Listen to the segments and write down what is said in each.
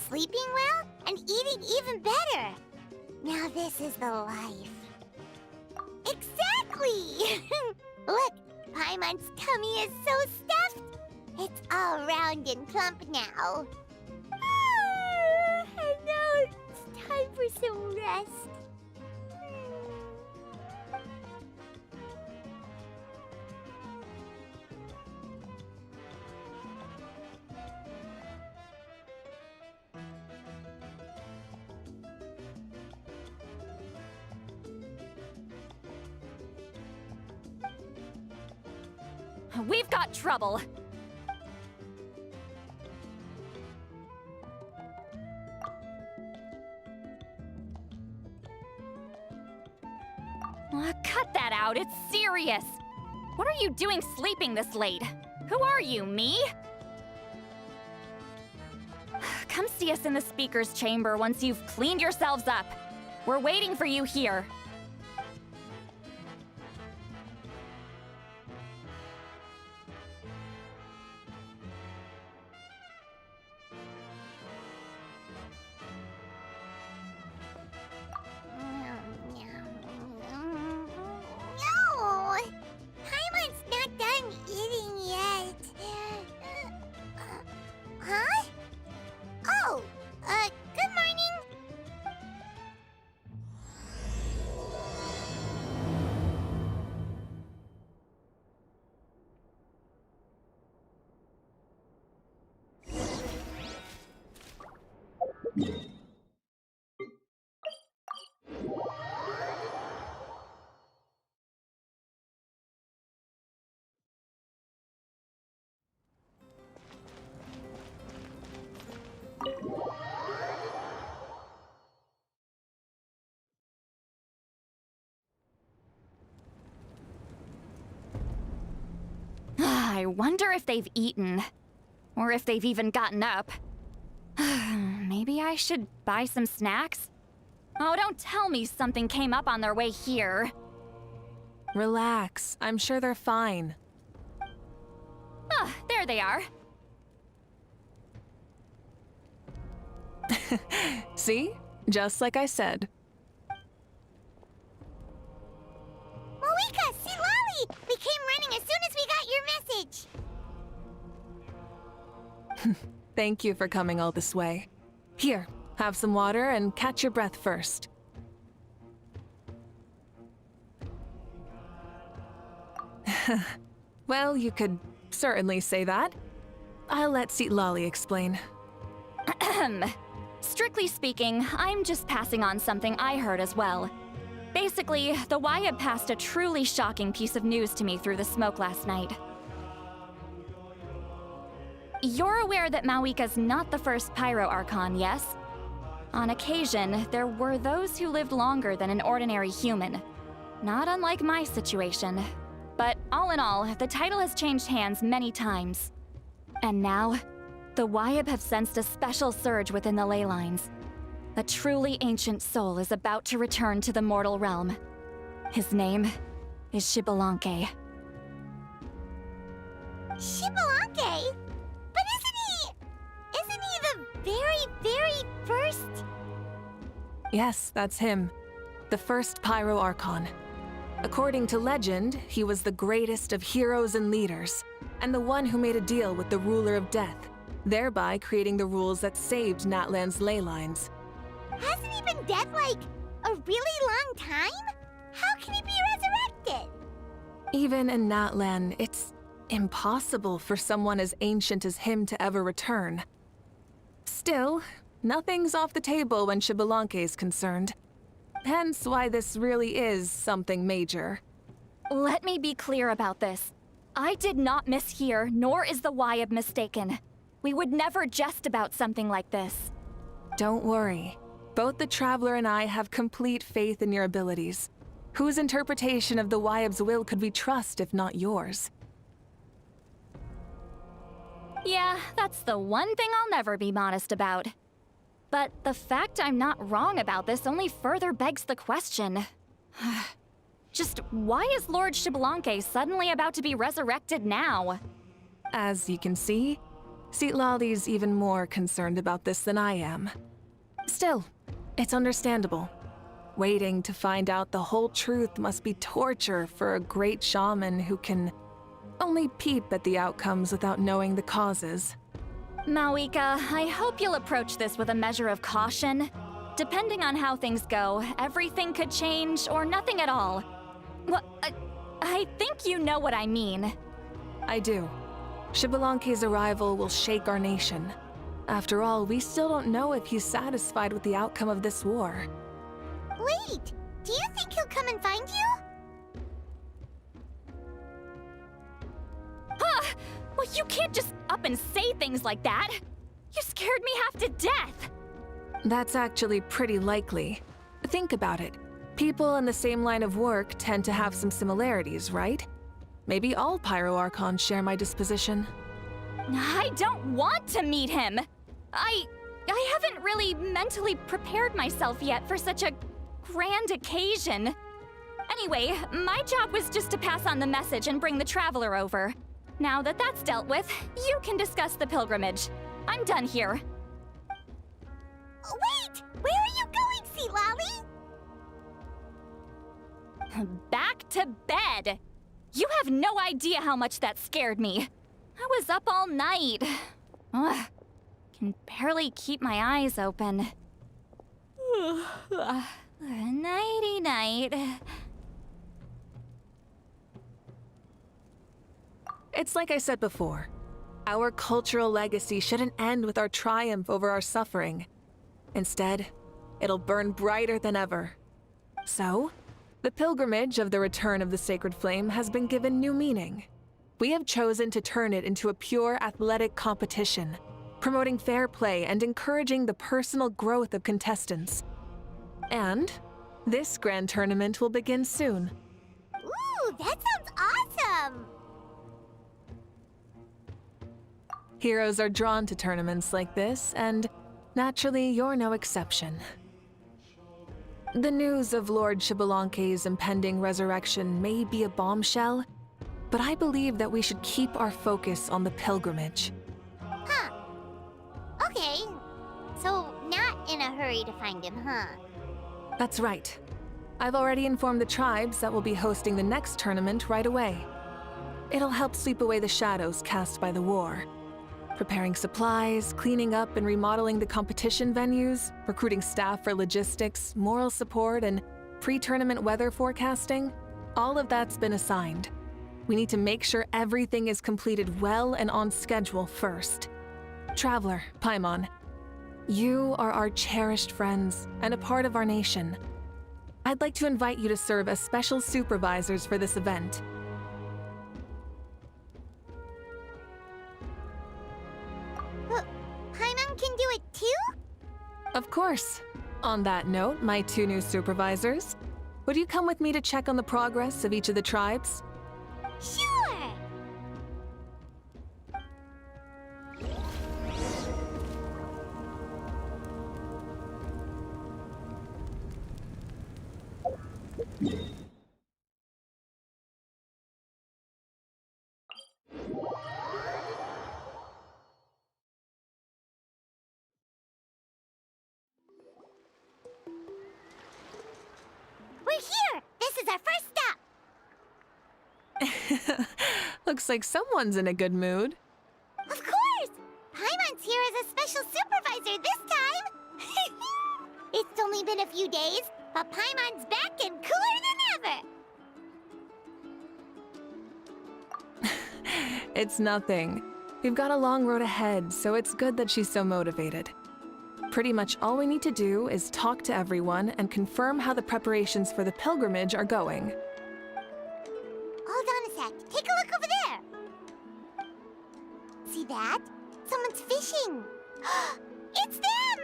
Sleeping well and eating even better. Now this is the life. Exactly! Look, Paimon's tummy is so stuffed. It's all round and plump now. And now it's time for some rest. We've got trouble. Cut that out, it's serious. What are you doing sleeping this late? Who are you, me? Come see us in the speaker's chamber once you've cleaned yourselves up. We're waiting for you here. I wonder if they've eaten. Or if they've even gotten up. Maybe I should buy some snacks? Oh, don't tell me something came up on their way here. Relax. I'm sure they're fine. Ah, there they are. See? Just like I said. Mavuika, see Lolly! We came running as soon as we got your message. Thank you for coming all this way. Here, have some water and catch your breath first. Well, you could certainly say that. I'll let Seat Lolly explain. Strictly speaking, I'm just passing on something I heard as well. Basically, the Wyab passed a truly shocking piece of news to me through the smoke last night. You're aware that Mavuika's not the first Pyro Archon, yes? On occasion, there were those who lived longer than an ordinary human. Not unlike my situation. But all in all, the title has changed hands many times. And now, the Wyab have sensed a special surge within the ley lines. A truly ancient soul is about to return to the mortal realm. His name is Xbalanque. Xbalanque? But isn't he the very first? Yes, that's him. The first Pyro Archon. According to legend, he was the greatest of heroes and leaders, and the one who made a deal with the ruler of death, thereby creating the rules that saved Natlan's ley lines. Hasn't he been dead, like, a really long time? How can he be resurrected? Even in Natlan, it's impossible for someone as ancient as him to ever return. Still, nothing's off the table when Xbalanque is concerned. Hence why this really is something major. Let me be clear about this. I did not mishear, nor is the Wyab mistaken. We would never jest about something like this. Don't worry. Both the Traveler and I have complete faith in your abilities. Whose interpretation of the Wyab's will could we trust if not yours? Yeah, that's the one thing I'll never be modest about. But the fact I'm not wrong about this only further begs the question. Just why is Lord Xbalanque suddenly about to be resurrected now? As you can see, Citlali's even more concerned about this than I am. Still, it's understandable. Waiting to find out the whole truth must be torture for a great shaman who can only peep at the outcomes without knowing the causes. Mavuika, I hope you'll approach this with a measure of caution. Depending on how things go, everything could change or nothing at all. Well, I think you know what I mean. I do. Xbalanque's arrival will shake our nation. After all, we still don't know if he's satisfied with the outcome of this war. Wait, do you think he'll come and find you? Huh! Well, you can't just up and say things like that. You scared me half to death. That's actually pretty likely. Think about it. People in the same line of work tend to have some similarities, right? Maybe all Pyro Archons share my disposition. I don't want to meet him. I haven't really mentally prepared myself yet for such a grand occasion. Anyway, my job was just to pass on the message and bring the Traveler over. Now that that's dealt with, you can discuss the pilgrimage. I'm done here. Wait! Where are you going, Citlali? Back to bed! You have no idea how much that scared me. I was up all night. Ugh, can barely keep my eyes open. Nighty-night. It's like I said before. Our cultural legacy shouldn't end with our triumph over our suffering. Instead, it'll burn brighter than ever. So, the pilgrimage of the return of the Sacred Flame has been given new meaning. We have chosen to turn it into a pure athletic competition, promoting fair play and encouraging the personal growth of contestants. And this grand tournament will begin soon. Ooh, that sounds awesome! Heroes are drawn to tournaments like this, and naturally, you're no exception. The news of Lord Xbalanque's impending resurrection may be a bombshell, but I believe that we should keep our focus on the pilgrimage. Huh. Okay. So, not in a hurry to find him, huh? That's right. I've already informed the tribes that we'll be hosting the next tournament right away. It'll help sweep away the shadows cast by the war. Preparing supplies, cleaning up and remodeling the competition venues, recruiting staff for logistics, moral support, and pre-tournament weather forecasting, all of that's been assigned. We need to make sure everything is completed well and on schedule first. Traveler, Paimon, you are our cherished friends and a part of our nation. I'd like to invite you to serve as special supervisors for this event. Paimon can do it too? Of course. On that note, my two new supervisors, would you come with me to check on the progress of each of the tribes? Sure! We're here! This is our first stop! Looks like someone's in a good mood. Of course! Paimon's here as a special supervisor this time! It's only been a few days, but Paimon's back and cooler than ever! It's nothing. We've got a long road ahead, so it's good that she's so motivated. Pretty much all we need to do is talk to everyone and confirm how the preparations for the pilgrimage are going. Hold on a sec. Take a look over there. See that? Someone's fishing. It's them!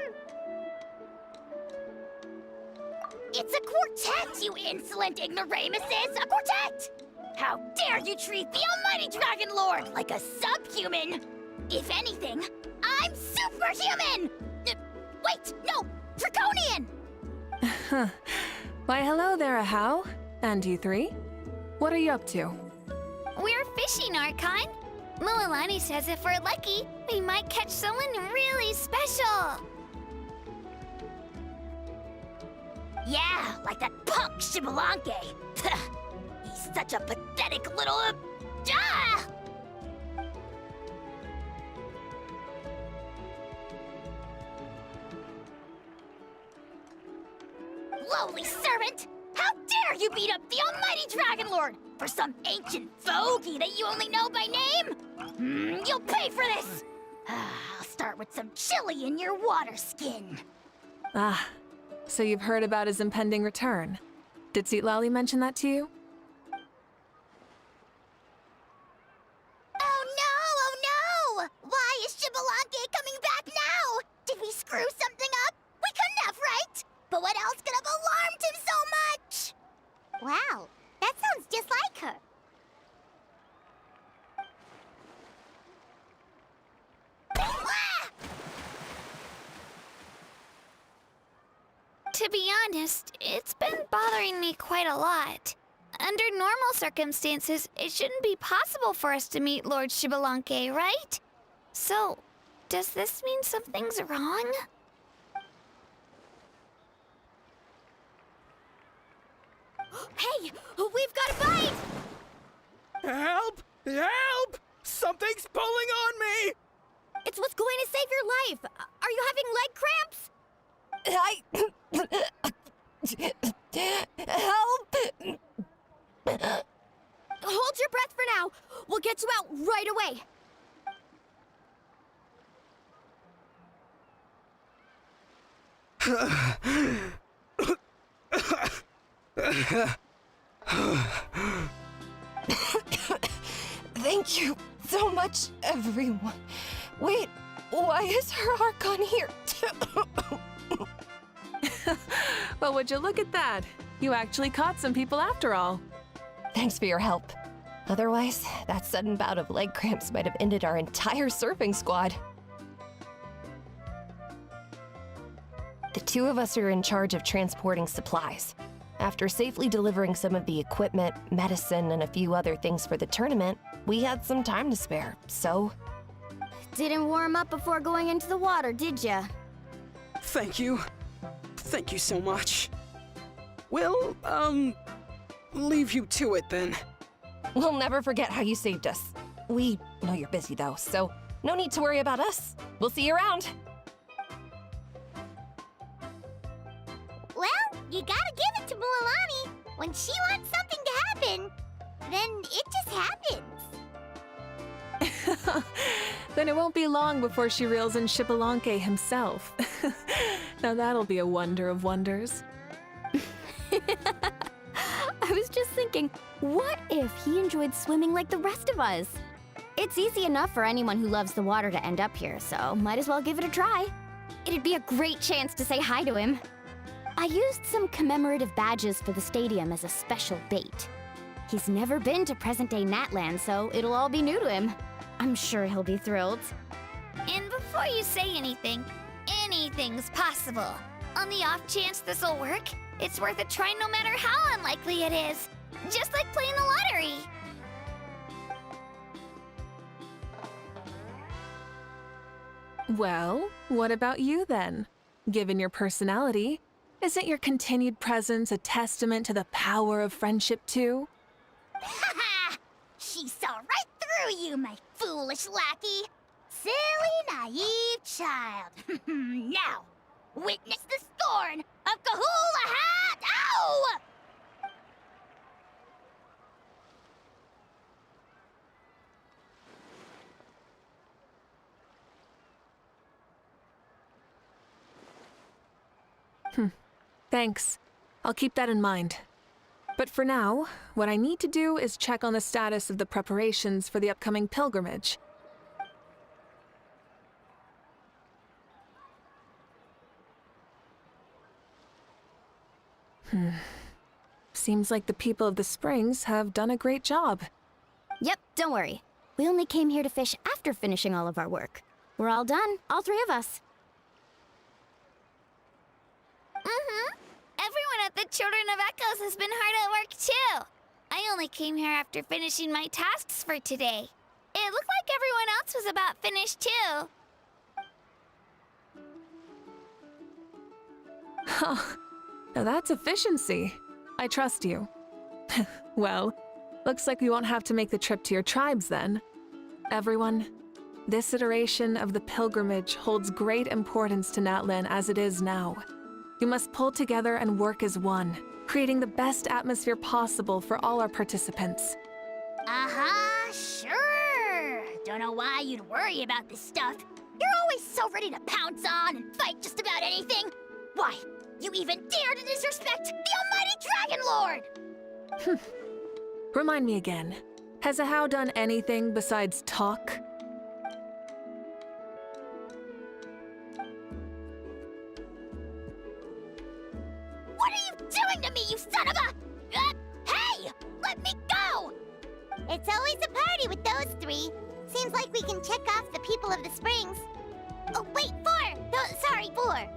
It's a quartet, you insolent ignoramuses! A quartet! How dare you treat the almighty Dragon Lord like a subhuman! If anything, I'm superhuman! Wait, no! Draconian! Why, hello there, Ahau. And you three? What are you up to? We're fishing, Archon. Mualani says if we're lucky, we might catch someone really special. Yeah, like that punk Shibalanke. He's such a pathetic little... ah! Lowly servant! How dare you beat up the almighty Dragon Lord for some ancient fogey that you only know by name? You'll pay for this! I'll start with some chili in your water skin. Ah, so you've heard about his impending return. Did Lali mention that to you? Oh no! Why is Shibalanke coming back now? Did we screw something up? We couldn't have, right? But what else could have alarmed him so much? Wow, that sounds just like her. Ah! To be honest, it's been bothering me quite a lot. Under normal circumstances, it shouldn't be possible for us to meet Lord Shibalanke, right? So, does this mean something's wrong? Hey, we've got a bite! Help! Help! Something's pulling on me! It's what's going to save your life. Are you having leg cramps? Help! Hold your breath for now. We'll get you out right away. Thank you so much, everyone. Wait, why is her Archon here too? Well, would you look at that? You actually caught some people after all. Thanks for your help. Otherwise, that sudden bout of leg cramps might have ended our entire surfing squad. The two of us are in charge of transporting supplies. After safely delivering some of the equipment, medicine, and a few other things for the tournament, we had some time to spare, so... Didn't warm up before going into the water, did ya? Thank you. Thank you so much. Well, leave you to it then. We'll never forget how you saved us. We know you're busy though, so no need to worry about us. We'll see you around. Well, you gotta give it to Mualani. When she wants something to happen, then it just happens. Then it won't be long before she reels in Shibalanke himself. Now that'll be a wonder of wonders. I was just thinking, what if he enjoyed swimming like the rest of us? It's easy enough for anyone who loves the water to end up here, so might as well give it a try. It'd be a great chance to say hi to him. I used some commemorative badges for the stadium as a special bait. He's never been to present-day Natland, so it'll all be new to him. I'm sure he'll be thrilled. And before you say anything, anything's possible. On the off chance this'll work, it's worth a try no matter how unlikely it is. Just like playing the lottery. Well, what about you then? Given your personality, isn't your continued presence a testament to the power of friendship too? Haha! She saw right through you, my foolish lackey. Silly, naive child. Now, witness the scorn of Kahula Hat! Ow! Thanks. I'll keep that in mind. But for now, what I need to do is check on the status of the preparations for the upcoming pilgrimage. Seems like the people of the springs have done a great job. Yep, don't worry. We only came here to fish after finishing all of our work. We're all done, all three of us. Everyone at the Children of Echoes has been hard at work too. I only came here after finishing my tasks for today. It looked like everyone else was about finished too. Now that's efficiency. I trust you. Well, looks like we won't have to make the trip to your tribes then. Everyone, this iteration of the pilgrimage holds great importance to Natlan as it is now. You must pull together and work as one, creating the best atmosphere possible for all our participants. Sure. Don't know why you'd worry about this stuff. You're always so ready to pounce on and fight just about anything. Why, you even dare to disrespect the almighty Dragon Lord! Remind me again, has Ahau done anything besides talk? What are you doing to me, you son of a... hey! Let me go! It's always a party with those three. Seems like we can check off the people of the springs. Oh, wait, 4! No, sorry, 4.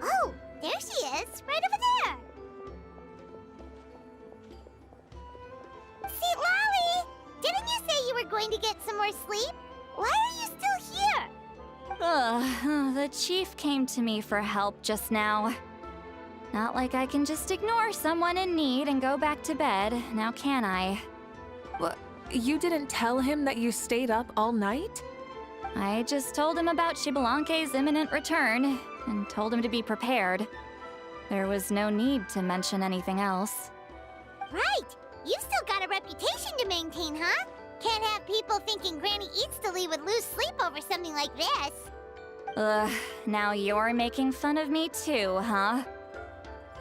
Oh, there she is, right over there. See, Lolly, didn't you say you were going to get some more sleep? Why are you still here? The chief came to me for help just now. Not like I can just ignore someone in need and go back to bed, now can I? What? You didn't tell him that you stayed up all night? I just told him about Xbalanque's imminent return, and told him to be prepared. There was no need to mention anything else. Right, you've still got a reputation to maintain, huh? Can't have people thinking Granny Eatstily would lose sleep over something like this. Ugh, now you're making fun of me too, huh?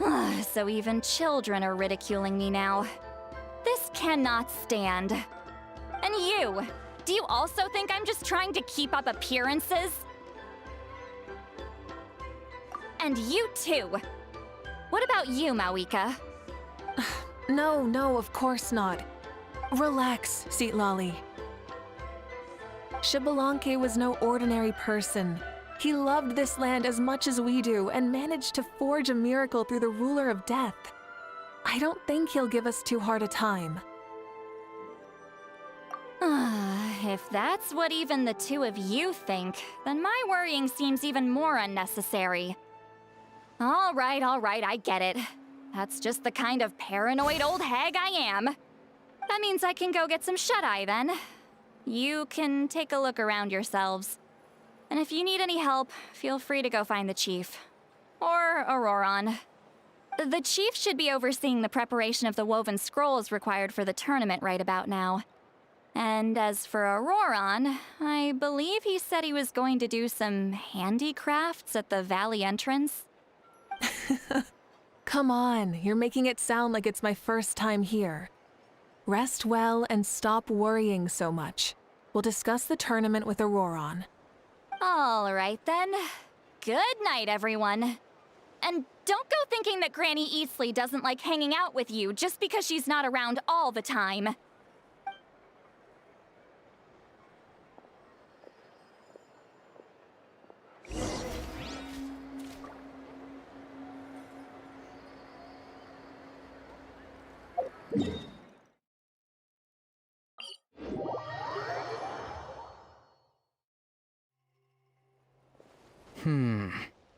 Ugh, so even children are ridiculing me now. This cannot stand. And you! Do you also think I'm just trying to keep up appearances? And you too! What about you, Mavuika? No, of course not. Relax, Seatlolly. Xbalanque was no ordinary person. He loved this land as much as we do and managed to forge a miracle through the ruler of death. I don't think he'll give us too hard a time. If that's what even the two of you think, then my worrying seems even more unnecessary. All right, I get it. That's just the kind of paranoid old hag I am. That means I can go get some shut-eye then. You can take a look around yourselves. And if you need any help, feel free to go find the chief. Or Auroron. The chief should be overseeing the preparation of the woven scrolls required for the tournament right about now. And as for Auroron, I believe he said he was going to do some handicrafts at the valley entrance. Come on, you're making it sound like it's my first time here. Rest well and stop worrying so much. We'll discuss the tournament with Auroron. All right then. Good night, everyone. And don't go thinking that Granny Eastley doesn't like hanging out with you just because she's not around all the time.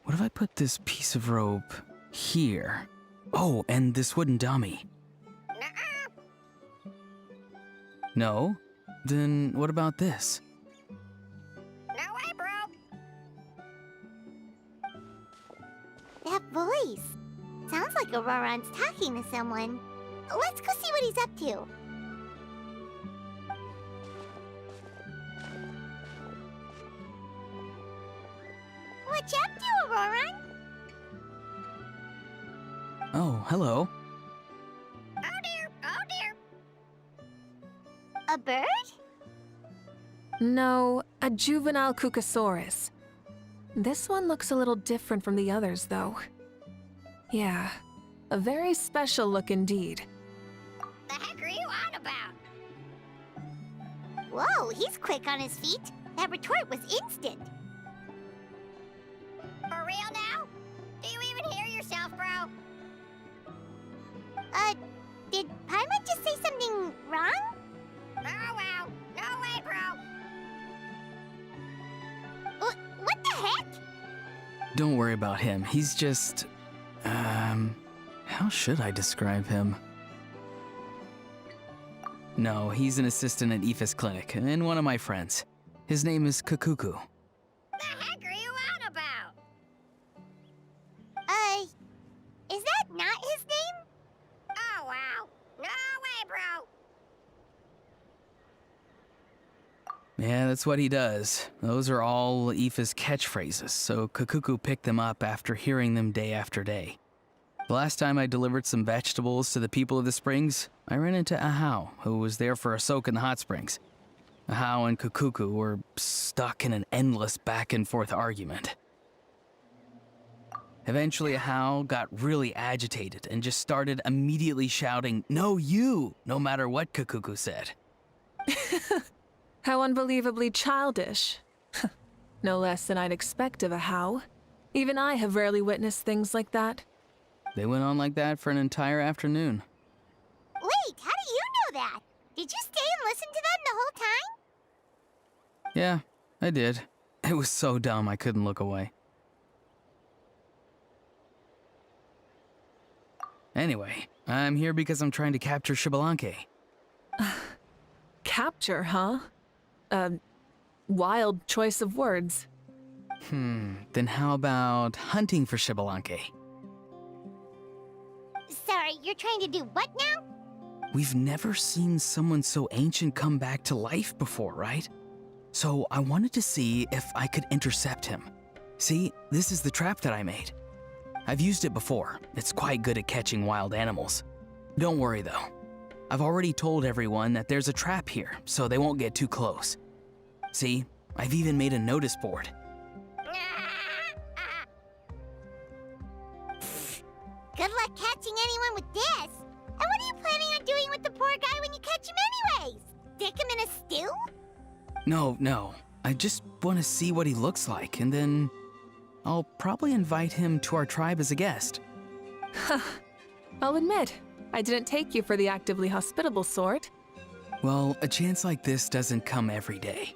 What if I put this piece of rope here? Oh, and this wooden dummy. No? Then what about this? No way, bro. That voice. Sounds like Auroron's talking to someone. Let's go see what he's up to. What you up to, Auroron? Oh, hello. Oh dear, oh dear. A bird? No, a juvenile Cucosaurus. This one looks a little different from the others, though. Yeah, a very special look indeed. The heck are you on about? Whoa, he's quick on his feet. That retort was instant. For real now? Do you even hear yourself, bro? Did Paimon just say something wrong? Oh wow. No way, bro. What the heck? Don't worry about him. He's just... how should I describe him? No, he's an assistant at Aoife's clinic, and one of my friends. His name is Kakuku. The heck are you on about? Is that not his name? Oh wow. No way, bro. Yeah, that's what he does. Those are all Aoife's catchphrases, so Kakuku picked them up after hearing them day after day. The last time I delivered some vegetables to the people of the springs, I ran into Ahau, who was there for a soak in the hot springs. Ahau and Kakuku were stuck in an endless back-and-forth argument. Eventually, Ahau got really agitated and just started immediately shouting, "No, you!" no matter what Kakuku said. How unbelievably childish. No less than I'd expect of a How. Even I have rarely witnessed things like that. They went on like that for an entire afternoon. Wait, how do you know that? Did you stay and listen to them the whole time? Yeah, I did. It was so dumb I couldn't look away. Anyway, I'm here because I'm trying to capture Xbalanque. Capture, huh? Wild choice of words. Then how about hunting for Xbalanque? Sorry, you're trying to do what now? We've never seen someone so ancient come back to life before, right? So I wanted to see if I could intercept him. See, this is the trap that I made. I've used it before. It's quite good at catching wild animals. Don't worry though. I've already told everyone that there's a trap here, so they won't get too close. See, I've even made a notice board. Good luck catching anyone with this. And what are you planning on doing with the poor guy when you catch him anyways? Stick him in a stew? No. I just want to see what he looks like, and then I'll probably invite him to our tribe as a guest. I'll admit, I didn't take you for the actively hospitable sort. Well, a chance like this doesn't come every day.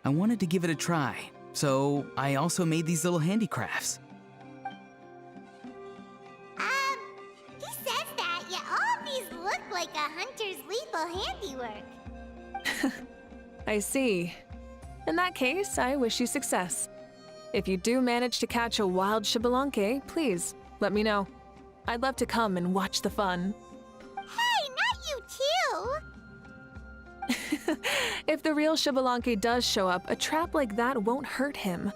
I wanted to give it a try, so I also made these little handicrafts. He says that, yet all of these look like a hunter's lethal handiwork. I see. In that case, I wish you success. If you do manage to catch a wild Xbalanque, please, let me know. I'd love to come and watch the fun. Hey, not you too! If the real Xbalanque does show up, a trap like that won't hurt him.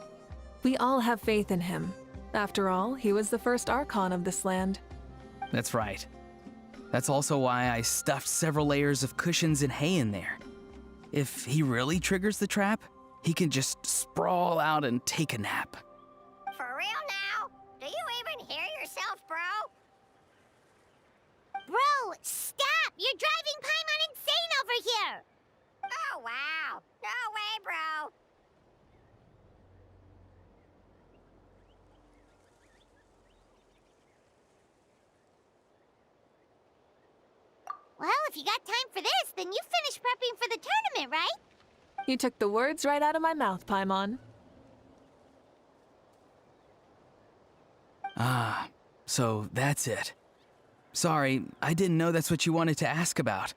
We all have faith in him. After all, he was the first Archon of this land. That's right. That's also why I stuffed several layers of cushions and hay in there. If he really triggers the trap, he can just sprawl out and take a nap. For real now? Do you even hear yourself, bro? Bro, stop! You're driving Paimon insane over here! Oh, wow. No way, bro. Well, if you got time for this, then you finished prepping for the tournament, right? You took the words right out of my mouth, Paimon. Ah, so that's it. Sorry, I didn't know that's what you wanted to ask about.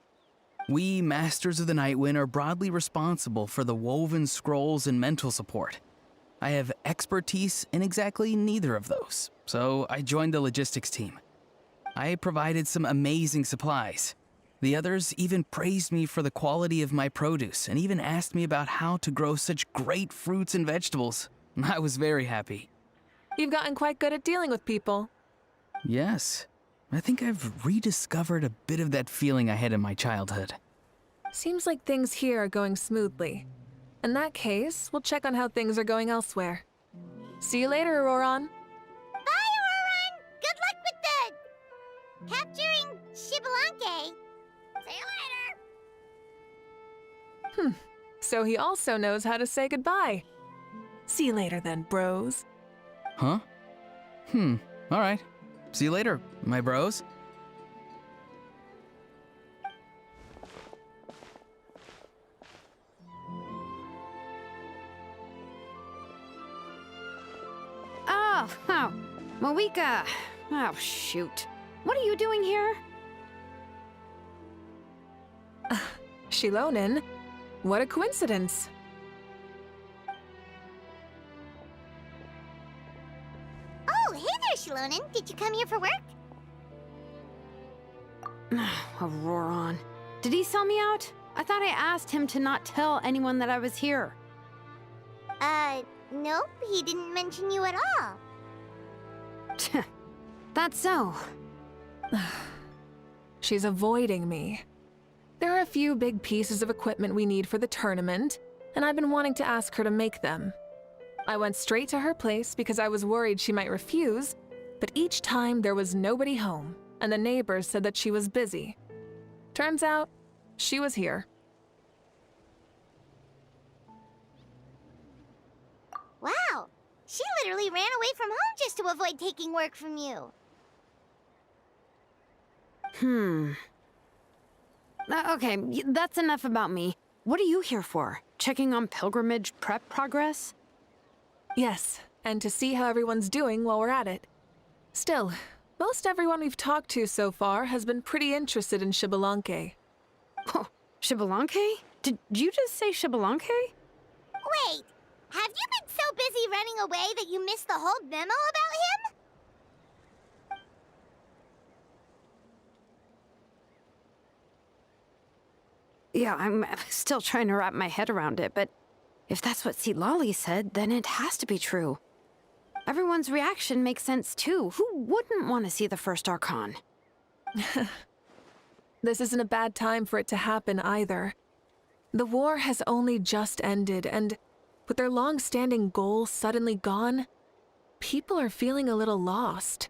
We, Masters of the Nightwind, are broadly responsible for the woven scrolls and mental support. I have expertise in exactly neither of those, so I joined the logistics team. I provided some amazing supplies. The others even praised me for the quality of my produce and even asked me about how to grow such great fruits and vegetables. I was very happy. You've gotten quite good at dealing with people. Yes, I think I've rediscovered a bit of that feeling I had in my childhood. Seems like things here are going smoothly. In that case, we'll check on how things are going elsewhere. See you later, Auroron. Bye, Auroron! Good luck with the... capturing Shibalanke. See you later! So he also knows how to say goodbye. See you later then, bros. Huh? Alright. See you later, my bros. Oh, Mavuika. Oh, shoot. What are you doing here? Shilonin, what a coincidence. Oh, hey there, Shilonin. Did you come here for work? Auroron. Did he sell me out? I thought I asked him to not tell anyone that I was here. Nope. He didn't mention you at all. That's so. She's avoiding me. There are a few big pieces of equipment we need for the tournament, and I've been wanting to ask her to make them. I went straight to her place because I was worried she might refuse, but each time there was nobody home, and the neighbors said that she was busy. Turns out, she was here. Wow. She literally ran away from home just to avoid taking work from you. Okay, that's enough about me. What are you here for? Checking on pilgrimage prep progress? Yes, and to see how everyone's doing while we're at it. Still, most everyone we've talked to so far has been pretty interested in Shibalanke. Oh, Shibalanke? Did you just say Shibalanke? Wait, have you been so busy running away that you missed the whole memo about him? Yeah, I'm still trying to wrap my head around it, but if that's what Lolly said, then it has to be true. Everyone's reaction makes sense too. Who wouldn't want to see the first Archon? This isn't a bad time for it to happen either. The war has only just ended, and with their long-standing goal suddenly gone, people are feeling a little lost.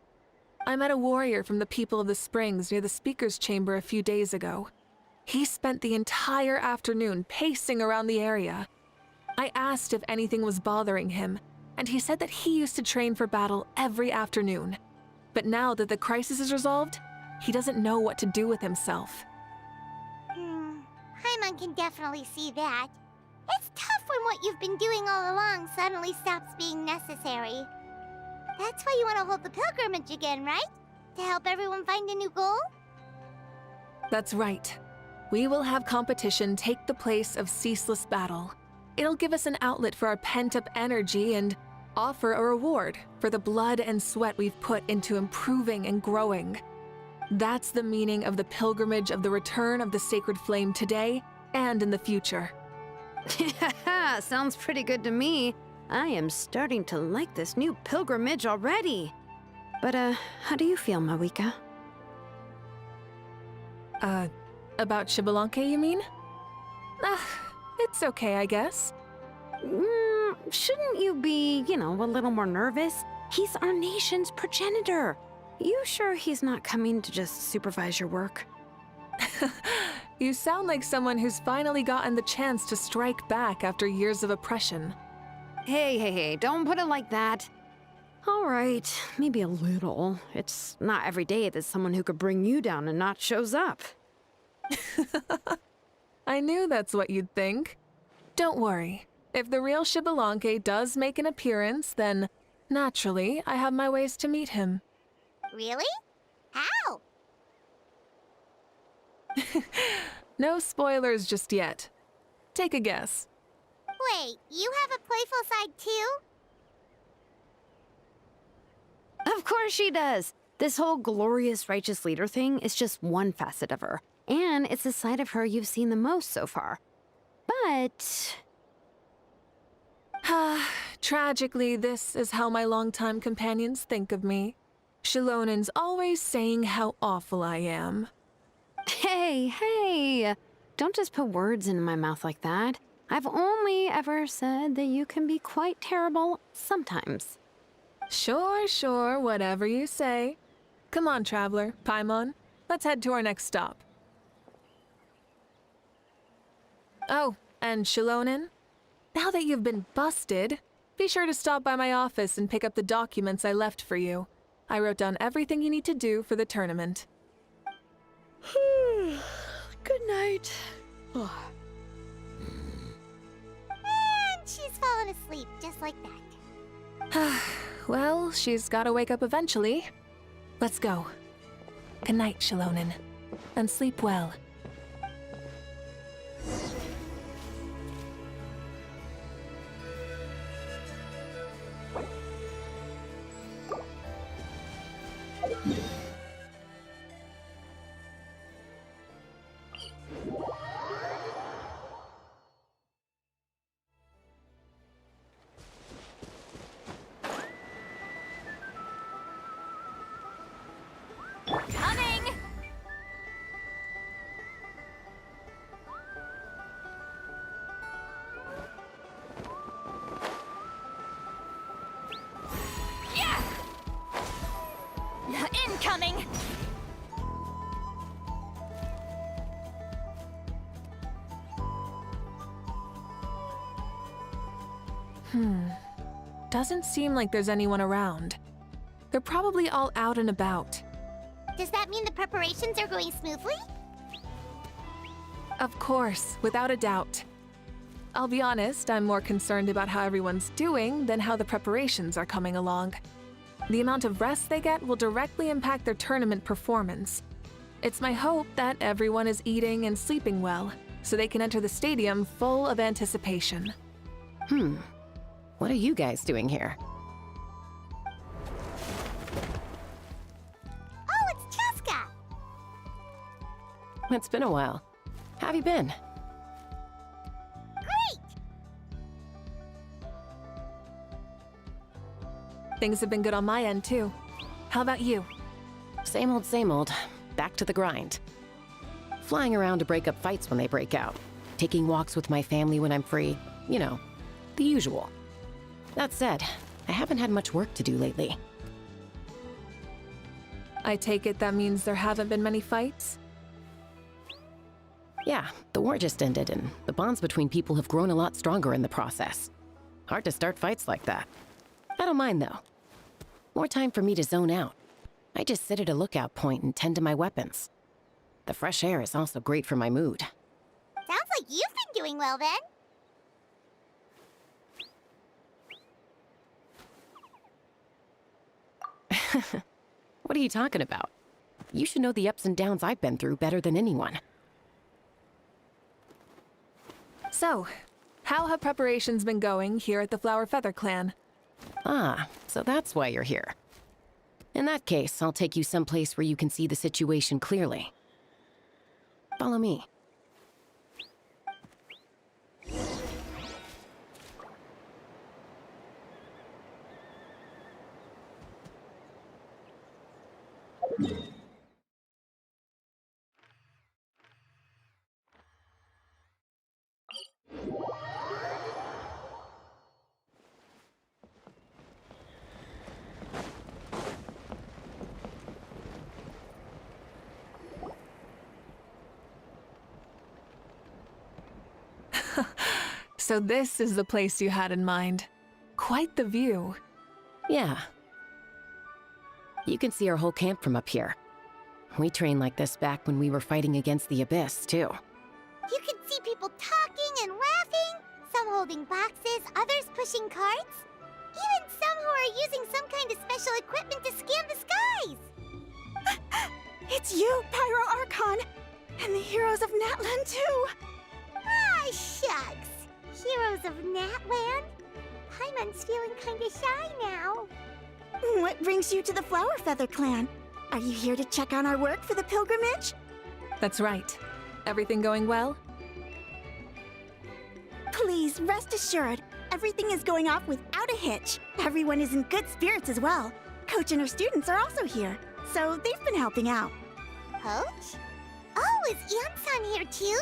I met a warrior from the People of the Springs near the Speaker's Chamber a few days ago. He spent the entire afternoon pacing around the area. I asked if anything was bothering him, and he said that he used to train for battle every afternoon. But now that the crisis is resolved, he doesn't know what to do with himself. Paimon can definitely see that. It's tough when what you've been doing all along suddenly stops being necessary. That's why you want to hold the pilgrimage again, right? To help everyone find a new goal? That's right. We will have competition take the place of ceaseless battle. It'll give us an outlet for our pent-up energy and offer a reward for the blood and sweat we've put into improving and growing. That's the meaning of the pilgrimage of the return of the sacred flame today and in the future. Sounds pretty good to me. I am starting to like this new pilgrimage already. But, how do you feel, Mavuika? About Shibalanke, you mean? It's okay, I guess. Shouldn't you be, a little more nervous? He's our nation's progenitor. You sure he's not coming to just supervise your work? You sound like someone who's finally gotten the chance to strike back after years of oppression. Hey, don't put it like that. All right, maybe a little. It's not every day that someone who could bring you down a notch shows up. I knew that's what you'd think. Don't worry. If the real Xbalanque does make an appearance, then, naturally, I have my ways to meet him. Really? How? No spoilers just yet. Take a guess. Wait, you have a playful side too? Of course she does. This whole glorious righteous leader thing is just one facet of her. And it's the side of her you've seen the most so far. But... Tragically, this is how my longtime companions think of me. Shilonen's always saying how awful I am. Hey, don't just put words in my mouth like that. I've only ever said that you can be quite terrible sometimes. Sure, whatever you say. Come on, Traveler, Paimon. Let's head to our next stop. Oh, and Shilonen, now that you've been busted, be sure to stop by my office and pick up the documents I left for you. I wrote down everything you need to do for the tournament. Good night. And she's fallen asleep just like that. Well, she's gotta wake up eventually. Let's go. Good night, Shilonen. And sleep well. Coming! Yeah! Incoming! Doesn't seem like there's anyone around. They're probably all out and about. Does that mean the preparations are going smoothly? Of course, without a doubt. I'll be honest, I'm more concerned about how everyone's doing than how the preparations are coming along. The amount of rest they get will directly impact their tournament performance. It's my hope that everyone is eating and sleeping well, so they can enter the stadium full of anticipation. What are you guys doing here? Oh, it's Cheska! It's been a while. How have you been? Great! Things have been good on my end, too. How about you? Same old, back to the grind. Flying around to break up fights when they break out. Taking walks with my family when I'm free. You know, the usual. That said, I haven't had much work to do lately. I take it that means there haven't been many fights? Yeah, the war just ended, and the bonds between people have grown a lot stronger in the process. Hard to start fights like that. I don't mind, though. More time for me to zone out. I just sit at a lookout point and tend to my weapons. The fresh air is also great for my mood. Sounds like you've been doing well then. What are you talking about? You should know the ups and downs I've been through better than anyone. So, how have preparations been going here at the Flower Feather Clan? Ah, so that's why you're here. In that case, I'll take you someplace where you can see the situation clearly. Follow me. So this is the place you had in mind. Quite the view. Yeah. You can see our whole camp from up here. We trained like this back when we were fighting against the Abyss, too. You can see people talking and laughing, some holding boxes, others pushing carts. Even some who are using some kind of special equipment to scan the skies. It's you, Pyro Archon! And the heroes of Natlan, too! Ah, shucks. Heroes of Natland? Paimon's feeling kinda shy now. What brings you to the Flower Feather Clan? Are you here to check on our work for the pilgrimage? That's right. Everything going well? Please, rest assured, everything is going off without a hitch. Everyone is in good spirits as well. Coach and her students are also here, so they've been helping out. Coach? Oh, is Anson here too?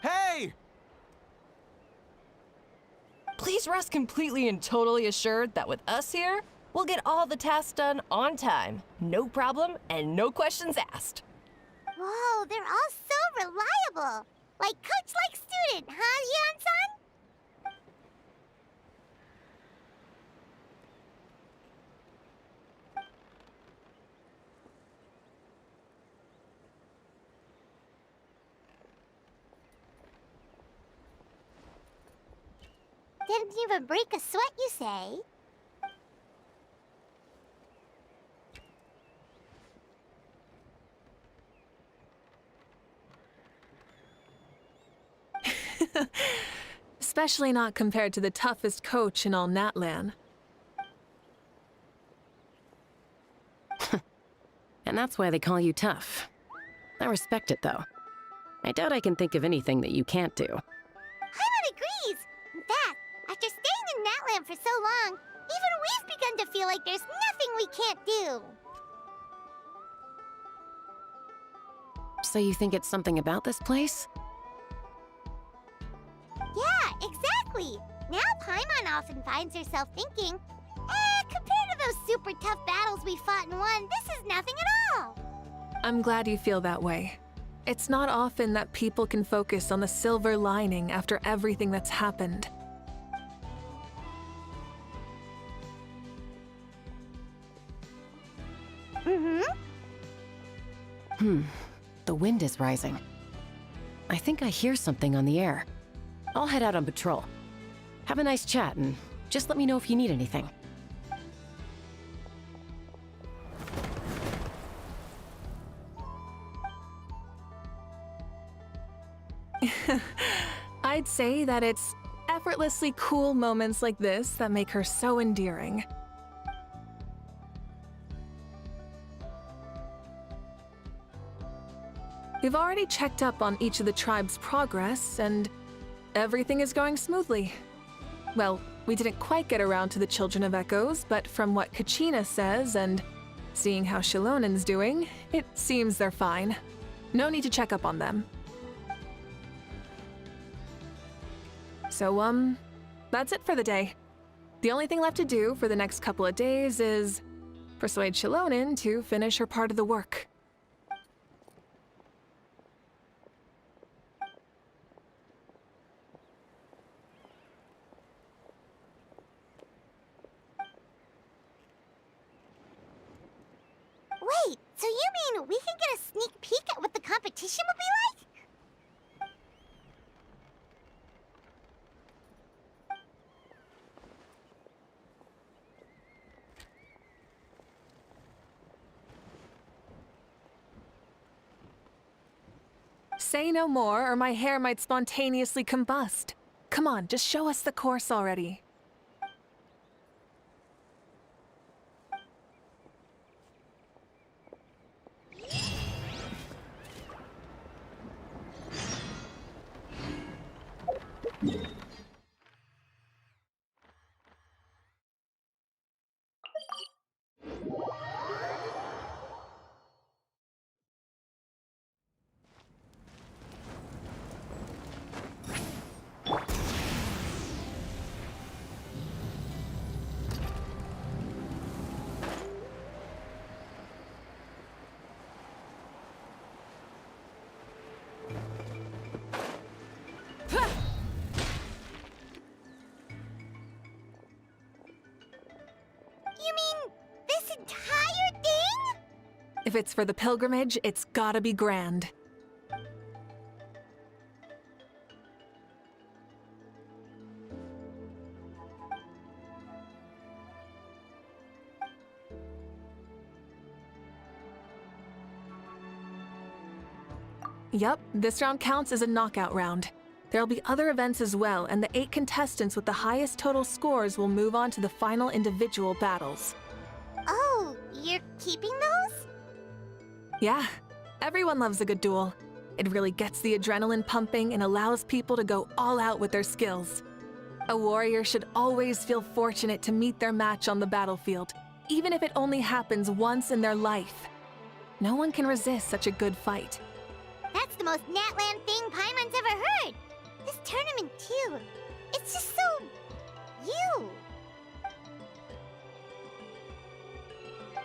Hey! Please rest completely and totally assured that with us here, we'll get all the tasks done on time. No problem and no questions asked. Whoa, they're all so reliable. Like coach like student, huh, Anson? Didn't even break a sweat, you say? Especially not compared to the toughest coach in all Natlan. And that's why they call you tough. I respect it, though. I doubt I can think of anything that you can't do. Paimon agrees! In fact, after staying in Natlan for so long, even we've begun to feel like there's nothing we can't do. So you think it's something about this place? Yeah, exactly! Now Paimon often finds herself thinking, compared to those super tough battles we fought and won, this is nothing at all! I'm glad you feel that way. It's not often that people can focus on the silver lining after everything that's happened. The wind is rising. I think I hear something on the air. I'll head out on patrol. Have a nice chat and just let me know if you need anything. I'd say that it's effortlessly cool moments like this that make her so endearing. We've already checked up on each of the tribe's progress, and everything is going smoothly. Well, we didn't quite get around to the Children of Echoes, but from what Kachina says and seeing how Shilonen's doing, it seems they're fine. No need to check up on them. So, that's it for the day. The only thing left to do for the next couple of days is persuade Shilonen to finish her part of the work. Wait, so you mean we can get a sneak peek at what the competition will be like? Say no more, or my hair might spontaneously combust. Come on, just show us the course already. This entire thing? If it's for the pilgrimage, it's gotta be grand. Yup, this round counts as a knockout round. There'll be other events as well, and the 8 contestants with the highest total scores will move on to the final individual battles. Oh, you're keeping those? Yeah, everyone loves a good duel. It really gets the adrenaline pumping and allows people to go all out with their skills. A warrior should always feel fortunate to meet their match on the battlefield, even if it only happens once in their life. No one can resist such a good fight. That's the most Natland thing Paimon's ever heard. This tournament, too. It's just so... you.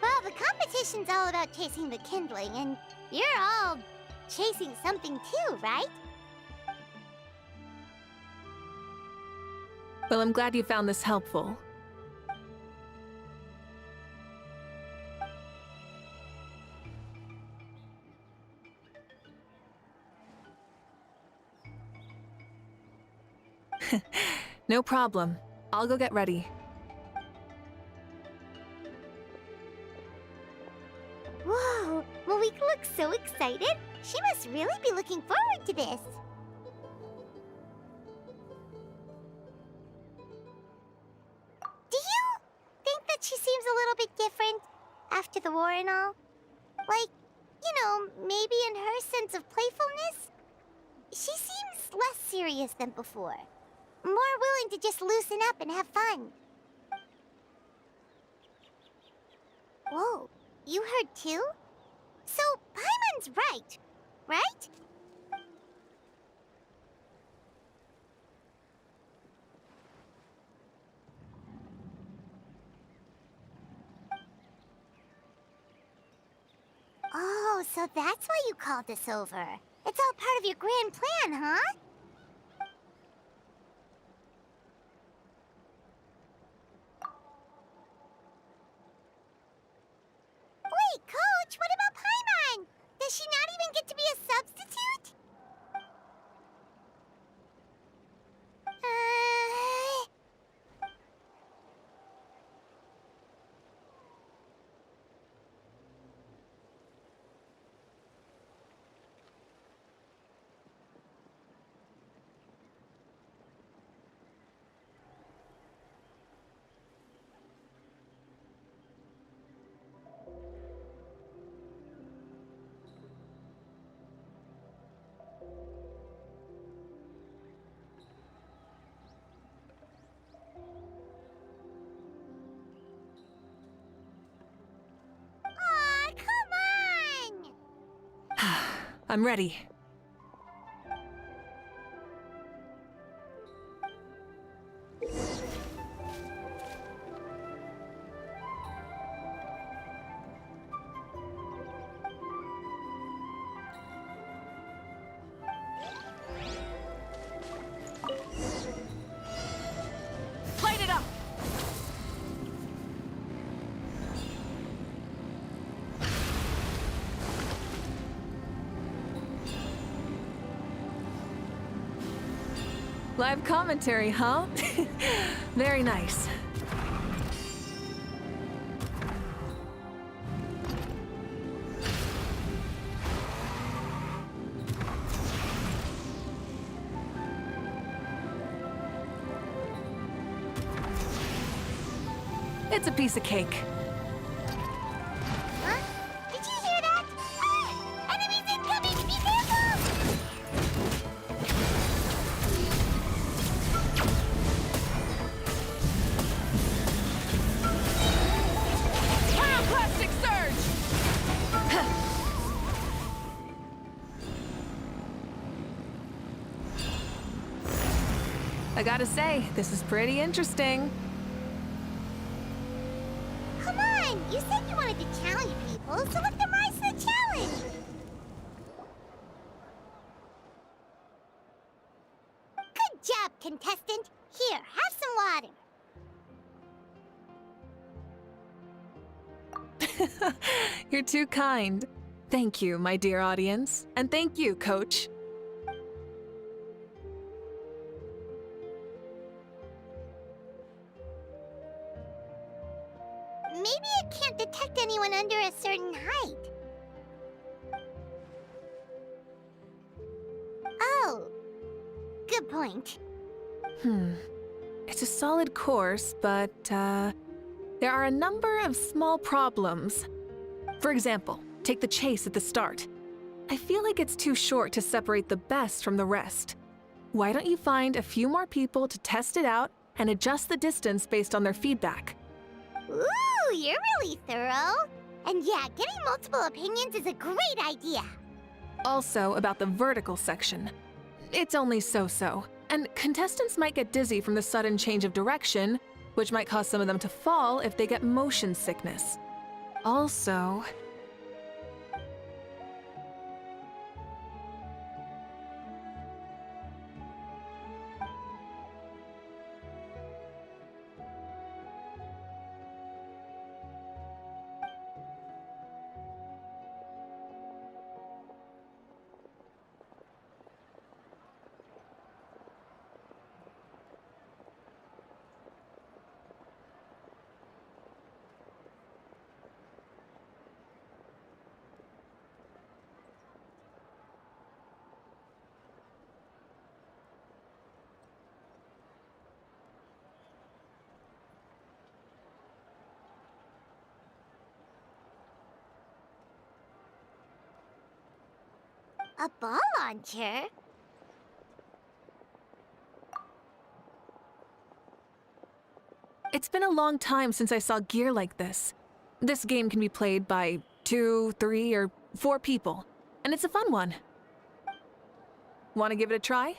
Well, the competition's all about chasing the kindling, and you're all chasing something too, right? Well, I'm glad you found this helpful. No problem. I'll go get ready. Whoa, Mavuika looks so excited. She must really be looking forward to this. Do you think that she seems a little bit different after the war and all? Like, you know, maybe in her sense of playfulness? She seems less serious than before. More willing to just loosen up and have fun. Whoa, you heard too? So, Paimon's right, right? Oh, so that's why you called us over. It's all part of your grand plan, huh? Wait, Coach, what about Paimon? Does she not even get to be a substitute? Aw, come on! I'm ready. Light it up! Live commentary, huh? Very nice. It's a piece of cake. Huh? Did you hear that? Ah! Enemies incoming! Be careful! Pyroclastic surge! I gotta say, this is pretty interesting. Come on! You said you wanted to challenge people, so let them rise to the challenge! Good job, contestant! Here, have some water. You're too kind. Thank you, my dear audience. And thank you, Coach. Maybe it can't detect anyone under a certain height. Oh, good point. It's a solid course, but, there are a number of small problems. For example, take the chase at the start. I feel like it's too short to separate the best from the rest. Why don't you find a few more people to test it out and adjust the distance based on their feedback? Ooh, you're really thorough. And yeah, getting multiple opinions is a great idea. Also, about the vertical section. It's only so-so, and contestants might get dizzy from the sudden change of direction, which might cause some of them to fall if they get motion sickness. Also... A ball launcher? It's been a long time since I saw gear like this. This game can be played by 2, 3, or 4 people, and it's a fun one. Want to give it a try?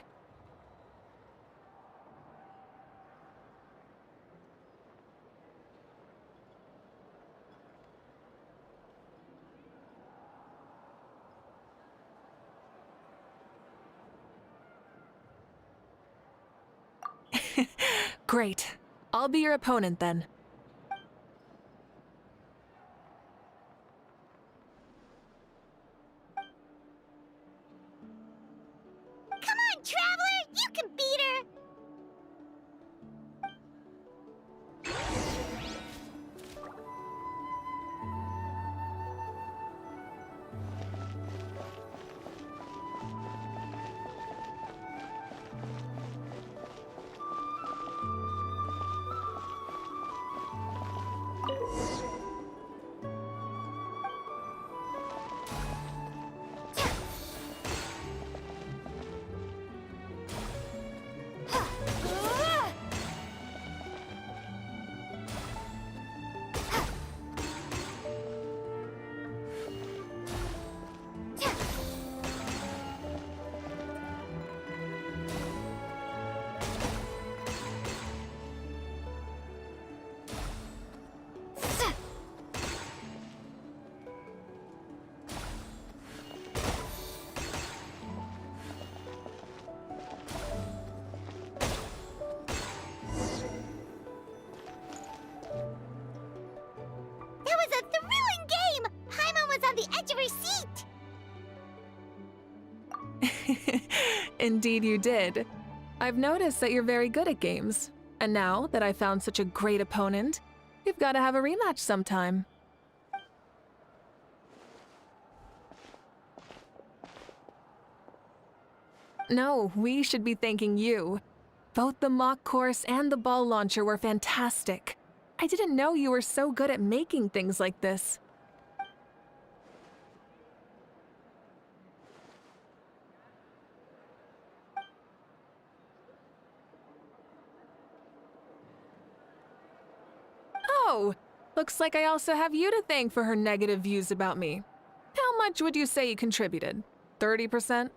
Great. I'll be your opponent then. Come on, Traveler! You can beat her! That was a thrilling game! Paimon was on the edge of her seat! Indeed you did. I've noticed that you're very good at games. And now that I found such a great opponent, we've got to have a rematch sometime. No, we should be thanking you. Both the mock course and the ball launcher were fantastic. I didn't know you were so good at making things like this. Oh, looks like I also have you to thank for her negative views about me. How much would you say you contributed? 30%?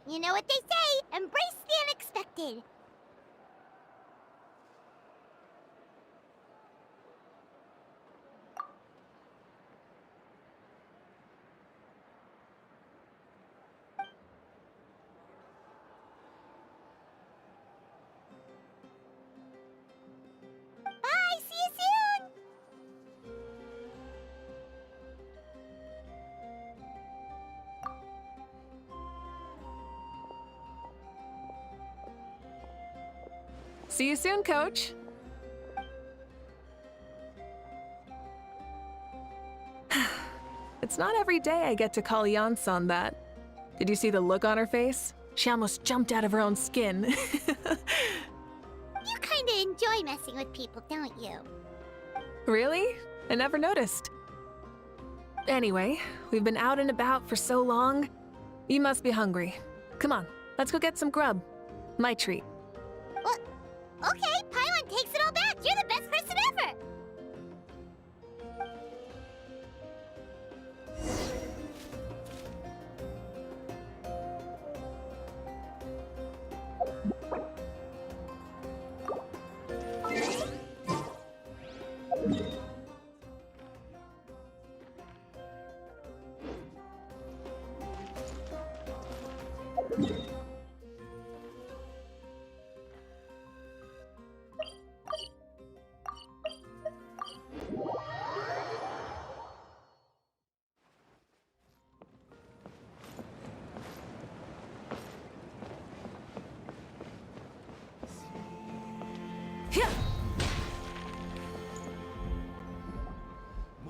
You know what they say, embrace the unexpected. See you soon, Coach. It's not every day I get to call Yansan that. Did you see the look on her face? She almost jumped out of her own skin. You kinda enjoy messing with people, don't you? Really? I never noticed. Anyway, we've been out and about for so long. You must be hungry. Come on, let's go get some grub. My treat. Well, okay, Paimon takes it all back. You're the best person ever.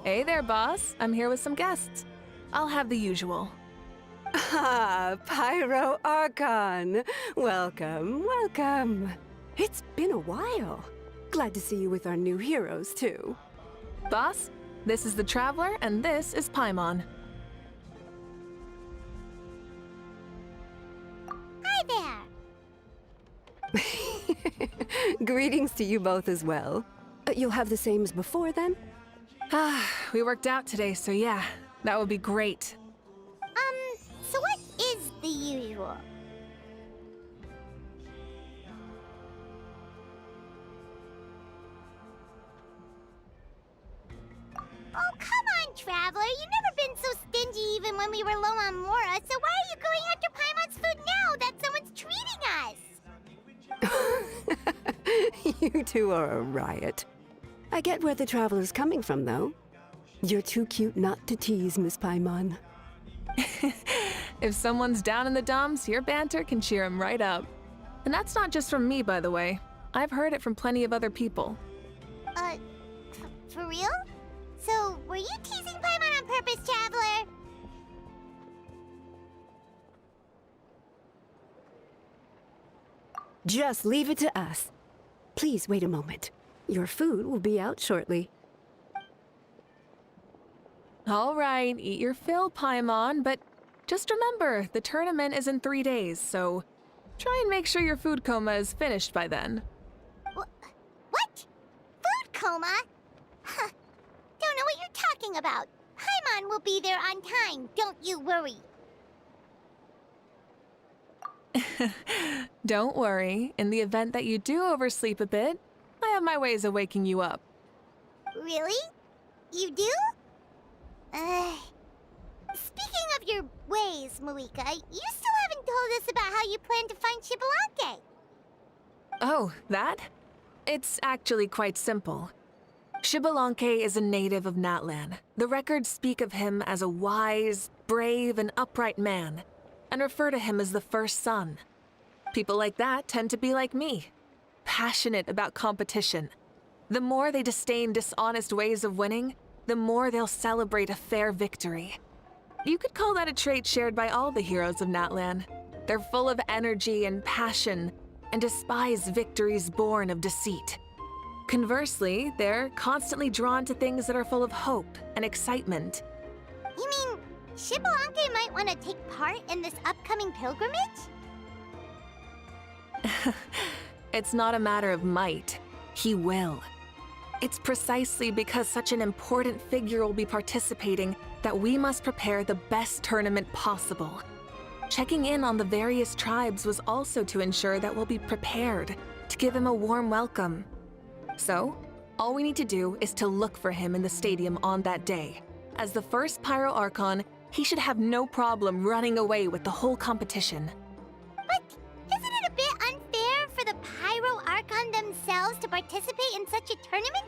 Hey there, boss. I'm here with some guests. I'll have the usual. Ah, Pyro Archon. Welcome, welcome. It's been a while. Glad to see you with our new heroes, too. Boss, this is the Traveler, and this is Paimon. Hi there. Greetings to you both as well. You'll have the same as before, then? We worked out today, so yeah, that would be great. So what is the usual? Oh, come on, Traveler. You've never been so stingy even when we were low on Mora, so why are you going after Paimon's food now that someone's treating us? You two are a riot. I get where the Traveler's coming from, though. You're too cute not to tease, Miss Paimon. If someone's down in the dumps, your banter can cheer him right up. And that's not just from me, by the way. I've heard it from plenty of other people. For real? So, were you teasing Paimon on purpose, Traveler? Just leave it to us. Please wait a moment. Your food will be out shortly. All right, eat your fill, Paimon, but just remember, the tournament is in 3 days, so try and make sure your food coma is finished by then. What? Food coma? Huh. Don't know what you're talking about. Paimon will be there on time, don't you worry. Don't worry, in the event that you do oversleep a bit, I have my ways of waking you up. Really? You do? Speaking of your ways, Mavuika, you still haven't told us about how you plan to find Xbalanque. Oh, that? It's actually quite simple. Xbalanque is a native of Natlan. The records speak of him as a wise, brave, and upright man, and refer to him as the first son. People like that tend to be like me, passionate about competition. The more they disdain dishonest ways of winning, the more they'll celebrate a fair victory. You could call that a trait shared by all the heroes of Natlan. They're full of energy and passion, and despise victories born of deceit. Conversely, they're constantly drawn to things that are full of hope and excitement. You mean Xbalanque might want to take part in this upcoming pilgrimage? It's not a matter of might. He will. It's precisely because such an important figure will be participating that we must prepare the best tournament possible. Checking in on the various tribes was also to ensure that we'll be prepared to give him a warm welcome. So, all we need to do is to look for him in the stadium on that day. As the first Pyro Archon, he should have no problem running away with the whole competition. But isn't it a bit unfair for the Pyro Archon themselves to participate in such a tournament?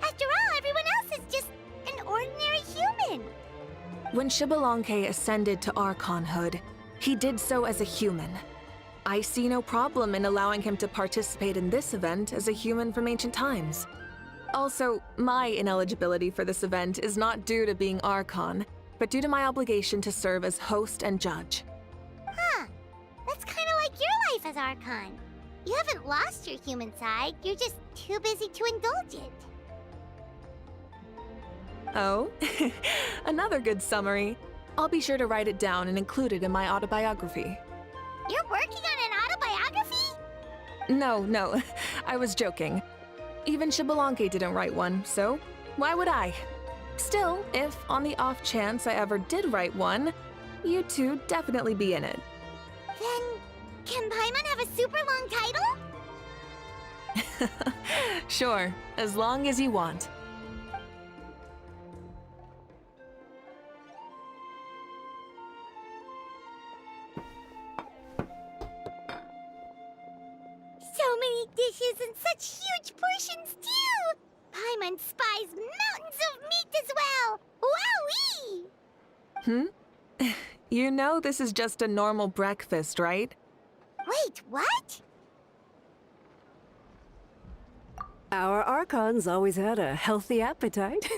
After all, everyone else is just an ordinary human. When Xbalanque ascended to Archonhood, he did so as a human. I see no problem in allowing him to participate in this event as a human from ancient times. Also, my ineligibility for this event is not due to being Archon, but due to my obligation to serve as host and judge. Huh. That's kind of like your life as Archon. You haven't lost your human side, you're just too busy to indulge it. Oh, another good summary. I'll be sure to write it down and include it in my autobiography. You're working on an autobiography? No, I was joking. Even Xbalanque didn't write one, so why would I? Still, if on the off chance I ever did write one, you two definitely be in it. Then, can Paimon have a super long title? Sure, as long as you want. So many dishes and such huge portions, too! Paimon spies mountains of meat as well! Wowee! You know this is just a normal breakfast, right? Wait, what? Our Archon's always had a healthy appetite.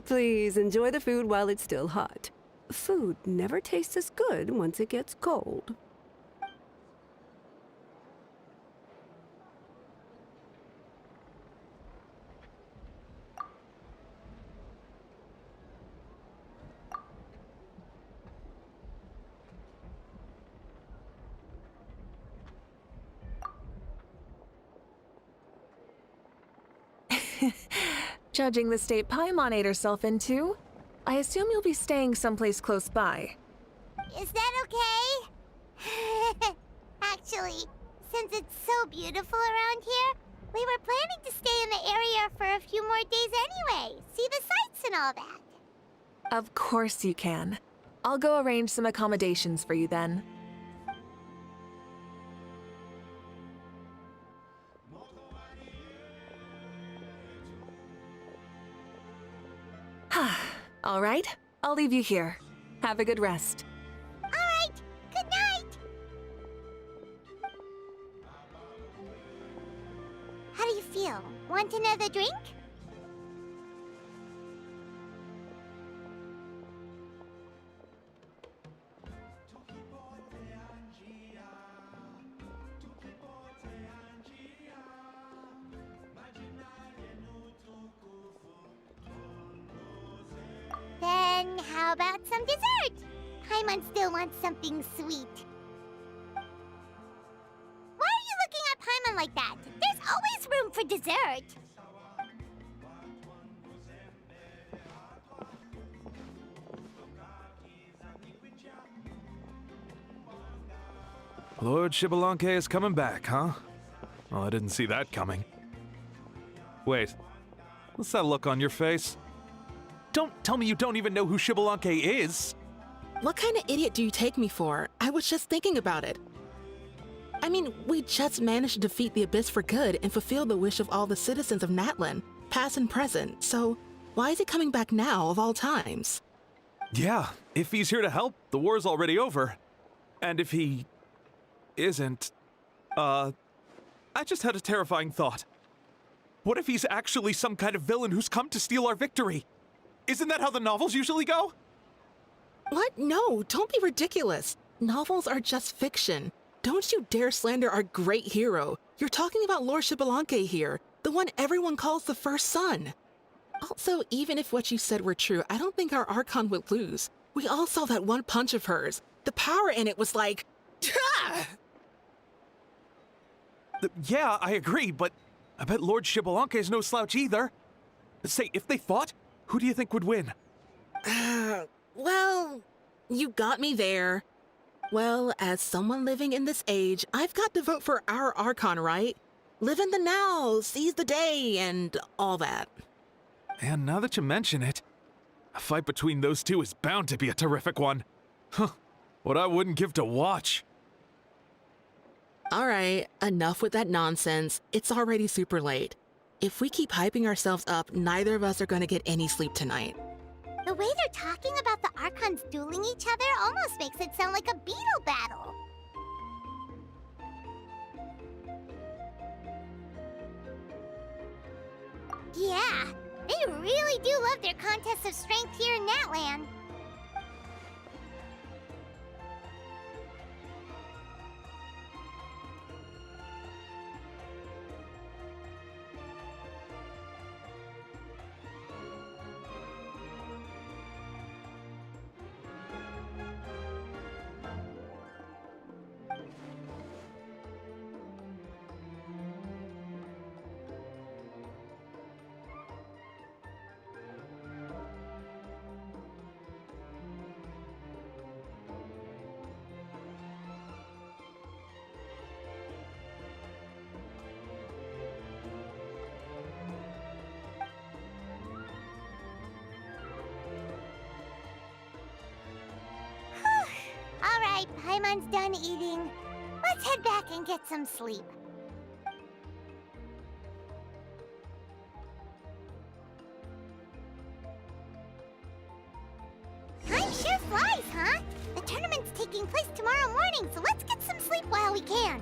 Please enjoy the food while it's still hot. Food never tastes as good once it gets cold. Judging the state Paimon ate herself into, I assume you'll be staying someplace close by. Is that okay? Actually, since it's so beautiful around here, we were planning to stay in the area for a few more days anyway. See the sights and all that. Of course you can. I'll go arrange some accommodations for you then. All right, I'll leave you here. Have a good rest. All right, good night. How do you feel? Want another drink? Then how about some dessert? Paimon still wants something sweet. Why are you looking at Paimon like that? There's always room for dessert. Lord Xbalanque is coming back, huh? Well, I didn't see that coming. Wait, what's that look on your face? Don't tell me you don't even know who Xbalanque is! What kind of idiot do you take me for? I was just thinking about it. I mean, we just managed to defeat the Abyss for good and fulfill the wish of all the citizens of Natlan, past and present, so why is he coming back now of all times? Yeah, if he's here to help, the war's already over. And if he isn't, I just had a terrifying thought. What if he's actually some kind of villain who's come to steal our victory? Isn't that how the novels usually go? What? No, don't be ridiculous. Novels are just fiction. Don't you dare slander our great hero. You're talking about Lord Xbalanque here, the one everyone calls the first son. Also, even if what you said were true, I don't think our Archon would lose. We all saw that one punch of hers. The power in it was like... Yeah, I agree, but I bet Lord Xbalanque is no slouch either. Say, if they fought, who do you think would win? Well, you got me there. Well, as someone living in this age, I've got to vote for our Archon, right? Live in the now, seize the day, and all that. And now that you mention it, a fight between those two is bound to be a terrific one. Huh, what I wouldn't give to watch. All right, enough with that nonsense. It's already super late. If we keep hyping ourselves up, neither of us are going to get any sleep tonight. The way they're talking about the Archons dueling each other almost makes it sound like a beetle battle. Yeah, they really do love their contests of strength here in Natland. Alright, Paimon's done eating. Let's head back and get some sleep. Time sure flies, huh? The tournament's taking place tomorrow morning, so let's get some sleep while we can.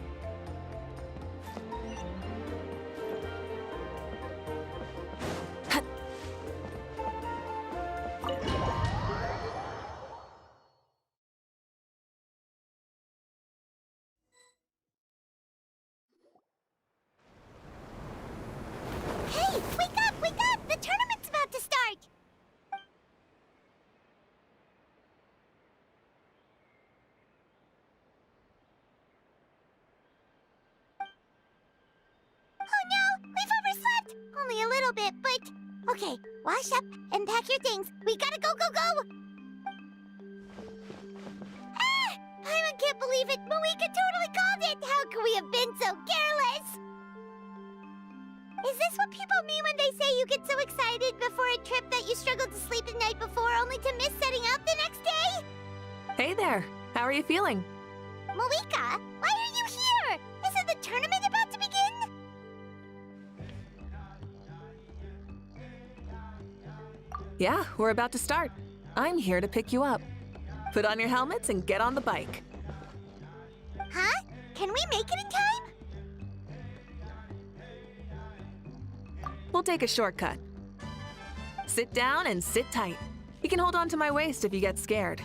Hey, wake up, wake up! The tournament's about to start! Oh no, we've overslept! Only a little bit, but... Okay, wash up and pack your things. We gotta go, go, go! Ah! Paimon can't believe it! Mavuika totally called it! How could we have been so careless? Is this what people mean when they say you get so excited before a trip that you struggled to sleep the night before only to miss setting out the next day? Hey there. How are you feeling? Mavuika, why are you here? Isn't the tournament about to begin? Yeah, we're about to start. I'm here to pick you up. Put on your helmets and get on the bike. Huh? Can we make it in time? We'll take a shortcut. Sit down and sit tight. You can hold on to my waist if you get scared.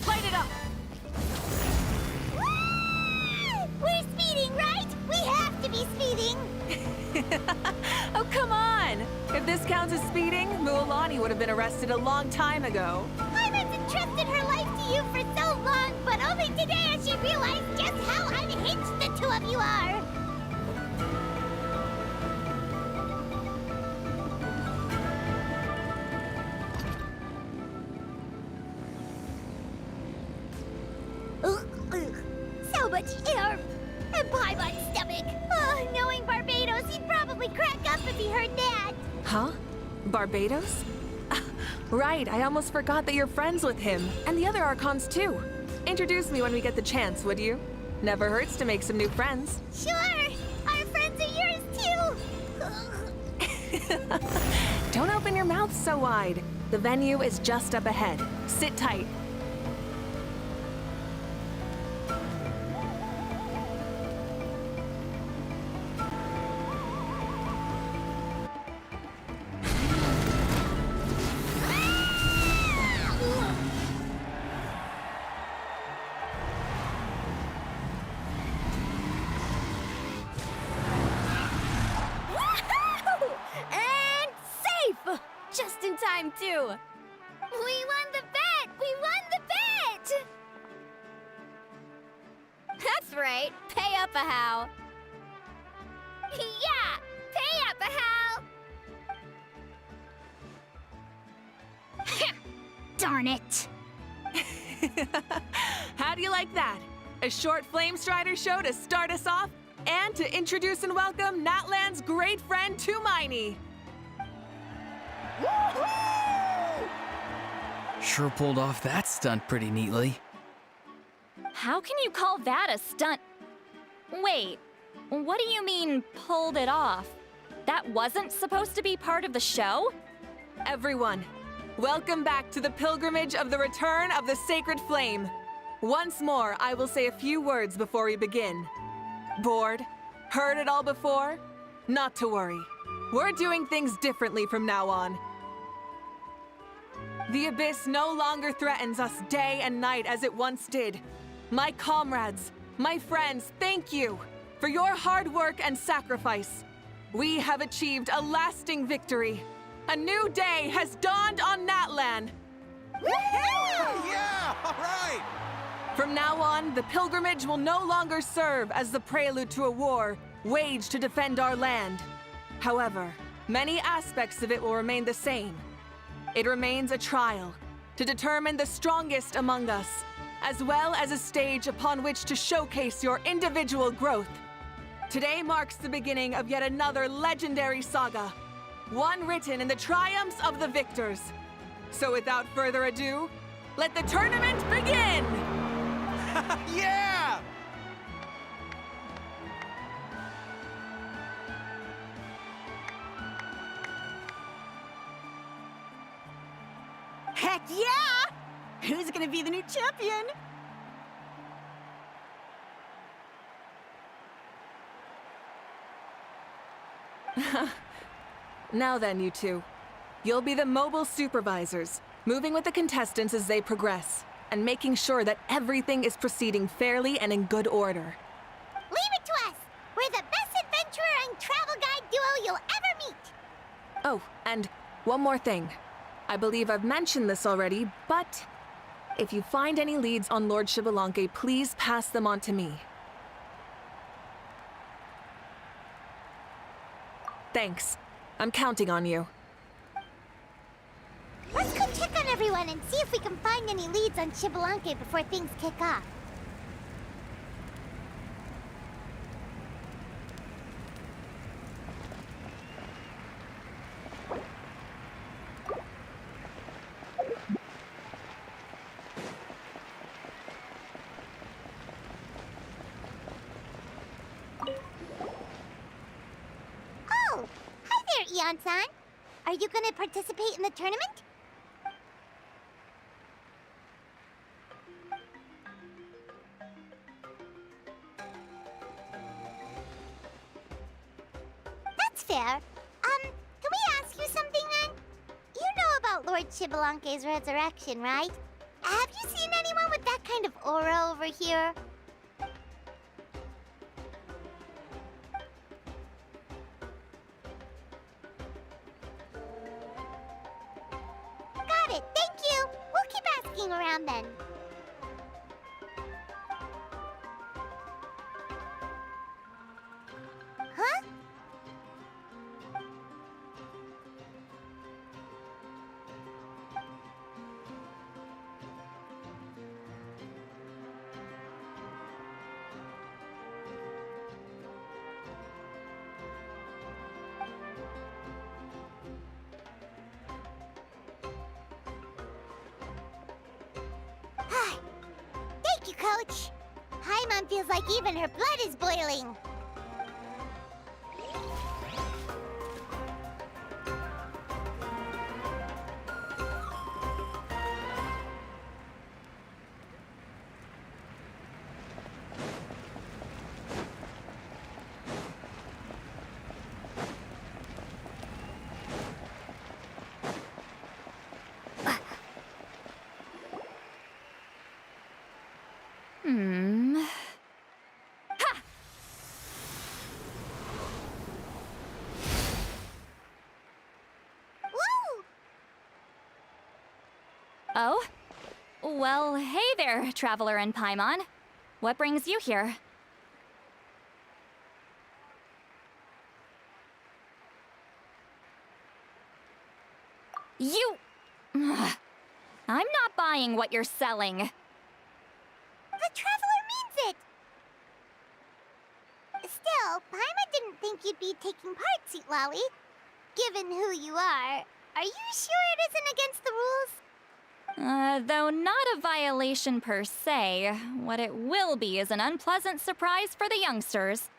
Light it up! We're speeding, right? We have to be speeding! Oh, come on! If this counts as speeding, Mualani would have been arrested a long time ago. Paimon's entrusted her life to you for so long, but only today has she realized just how unhinged the two of you are! Ugh. So much air! And Paimon's stomach! Oh, knowing Barbados, he'd probably crack up if he heard that! Huh? Barbados? Right, I almost forgot that you're friends with him, and the other Archons too. Introduce me when we get the chance, would you? Never hurts to make some new friends. Sure! Our friends are yours too! Don't open your mouth so wide. The venue is just up ahead. Sit tight. And safe! Just in time, too. We won the bet! We won the bet! That's right. Pay up a how. Yeah! Pay up, Hal! Darn it! How do you like that? A short Flame Strider show to start us off, and to introduce and welcome Natland's great friend, Tumaini. Sure pulled off that stunt pretty neatly. How can you call that a stunt? Wait, what do you mean, pulled it off? That wasn't supposed to be part of the show? Everyone, welcome back to the pilgrimage of the return of the Sacred Flame. Once more, I will say a few words before we begin. Bored? Heard it all before? Not to worry. We're doing things differently from now on. The Abyss no longer threatens us day and night as it once did. My comrades, my friends, thank you for your hard work and sacrifice. We have achieved a lasting victory. A new day has dawned on Natlan. Yeah, all right! From now on, the pilgrimage will no longer serve as the prelude to a war waged to defend our land. However, many aspects of it will remain the same. It remains a trial to determine the strongest among us, as well as a stage upon which to showcase your individual growth. Today marks the beginning of yet another legendary saga, one written in the triumphs of the victors. So without further ado, let the tournament begin! Yeah! Heck yeah! Who's gonna be the new champion? Now then, you two. You'll be the mobile supervisors, moving with the contestants as they progress, and making sure that everything is proceeding fairly and in good order. Leave it to us! We're the best adventurer and travel guide duo you'll ever meet! Oh, and one more thing. I believe I've mentioned this already, but if you find any leads on Lord Xbalanque, please pass them on to me. Thanks. I'm counting on you. Let's go check on everyone and see if we can find any leads on Xbalanque before things kick off. Oh, hi there, Eon-san. Are you gonna participate in the tournament? That's fair. Can we ask you something then? You know about Lord Xbalanque's resurrection, right? Have you seen anyone with that kind of aura over here? Got it, thank you! We'll keep asking around then. Huh? Thank you, Coach. Paimon feels like even her blood is boiling. Ha! Woo! Oh? Well, hey there, Traveler and Paimon. What brings you here? You... Ugh. I'm not buying what you're selling. The Traveler means it! Still, Paimon didn't think you'd be taking part, Sweet Lolly. Given who you are you sure it isn't against the rules? Though not a violation per se, what it will be is an unpleasant surprise for the youngsters.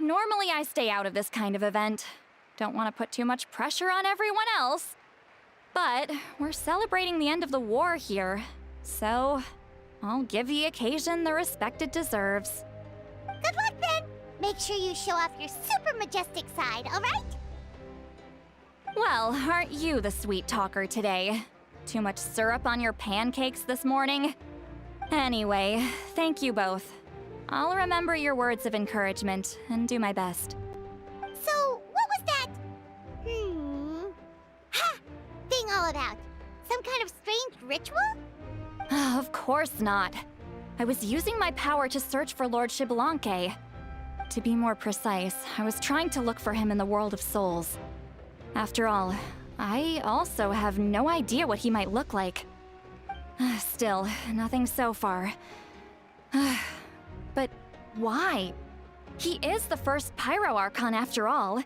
Normally I stay out of this kind of event. Don't want to put too much pressure on everyone else. But we're celebrating the end of the war here, so I'll give the occasion the respect it deserves. Good luck then! Make sure you show off your super majestic side, alright? Well, aren't you the sweet talker today? Too much syrup on your pancakes this morning? Anyway, thank you both. I'll remember your words of encouragement and do my best. So, what was that? Ha! Thing all about? Some kind of strange ritual? Of course not. I was using my power to search for Lord Xbalanque. To be more precise, I was trying to look for him in the world of souls. After all, I also have no idea what he might look like. Still, nothing so far. But why? He is the first Pyro Archon after all.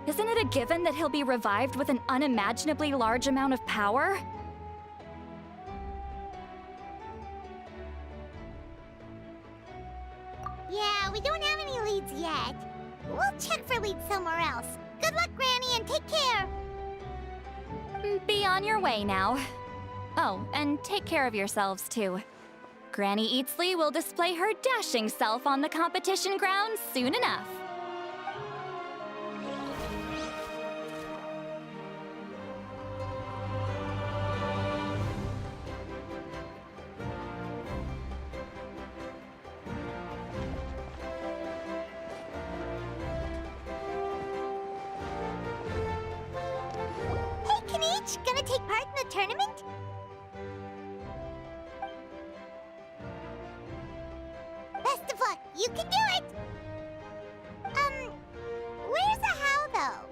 Isn't it a given that he'll be revived with an unimaginably large amount of power? Yeah, we don't have any leads yet. We'll check for leads somewhere else. Good luck, Granny, and take care! Be on your way now. Oh, and take care of yourselves too. Granny Eatsley will display her dashing self on the competition grounds soon enough. Hey, Kanich! Gonna take part in the tournament? Best of luck! You can do it! Where's the how, though?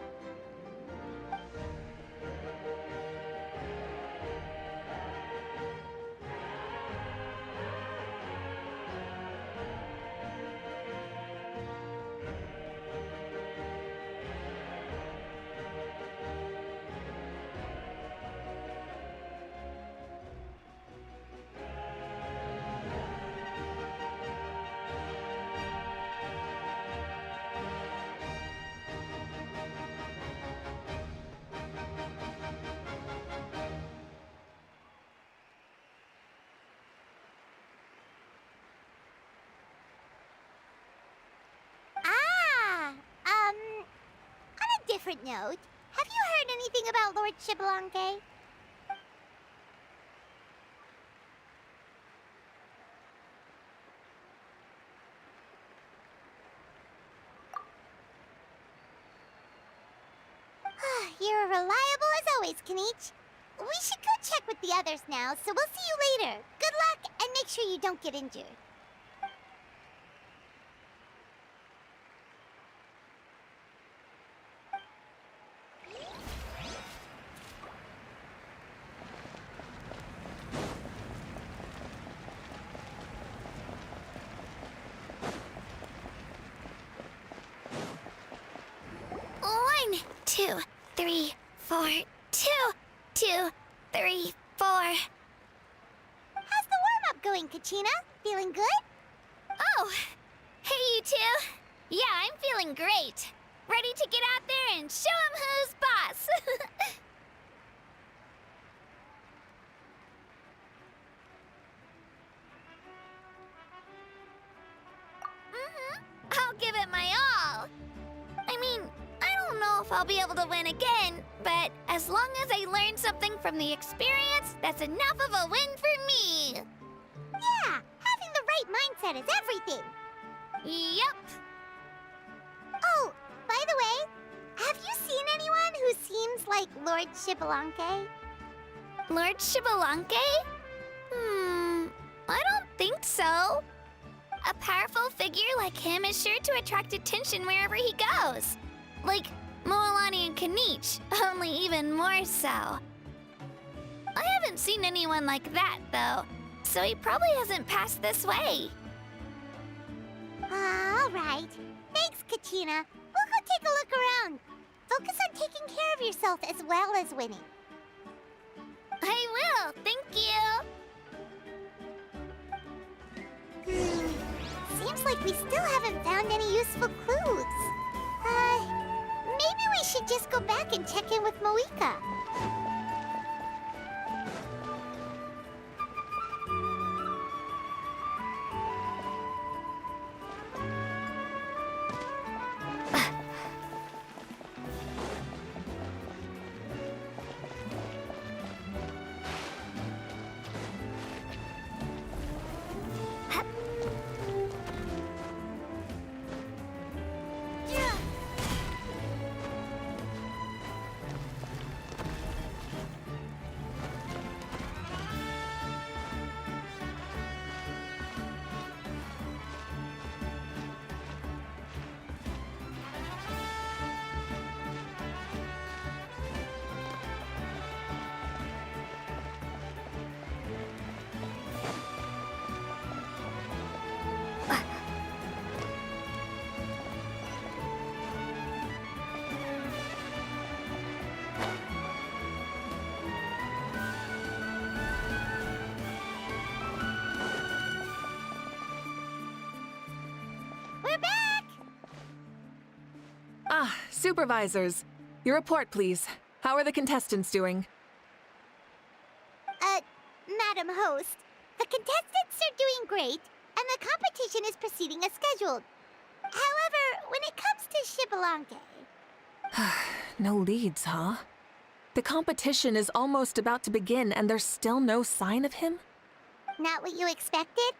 On a different note, have you heard anything about Lord Xbalanque? You're reliable as always, Kanich. We should go check with the others now, so we'll see you later. Good luck, and make sure you don't get injured. One, 2, 3, 4, 2, 2, 3, 4. How's the warm-up going, Kachina? Feeling good? Oh, hey you two. Yeah, I'm feeling great. Ready to get out there and show 'em who's boss. I'll give it my all. I mean, I don't know if I'll be able to win again, but as long as I learn something from the experience, that's enough of a win for me. Yeah, having the right mindset is everything. Yep. Oh, by the way, have you seen anyone who seems like Lord Xbalanque? Lord Xbalanque? I don't think so. A powerful figure like him is sure to attract attention wherever he goes. Like Moalani and Kanich, only even more so. I haven't seen anyone like that, though, so he probably hasn't passed this way. All right. Thanks, Kachina. We'll go take a look around. Focus on taking care of yourself as well as winning. I will, thank you. Seems like we still haven't found any useful clues. Maybe we should just go back and check in with Mavuika. Supervisors. Your report, please. How are the contestants doing? Madam Host, the contestants are doing great, and the competition is proceeding as scheduled. However, when it comes to Xbalanque... No leads, huh? The competition is almost about to begin, and there's still no sign of him? Not what you expected?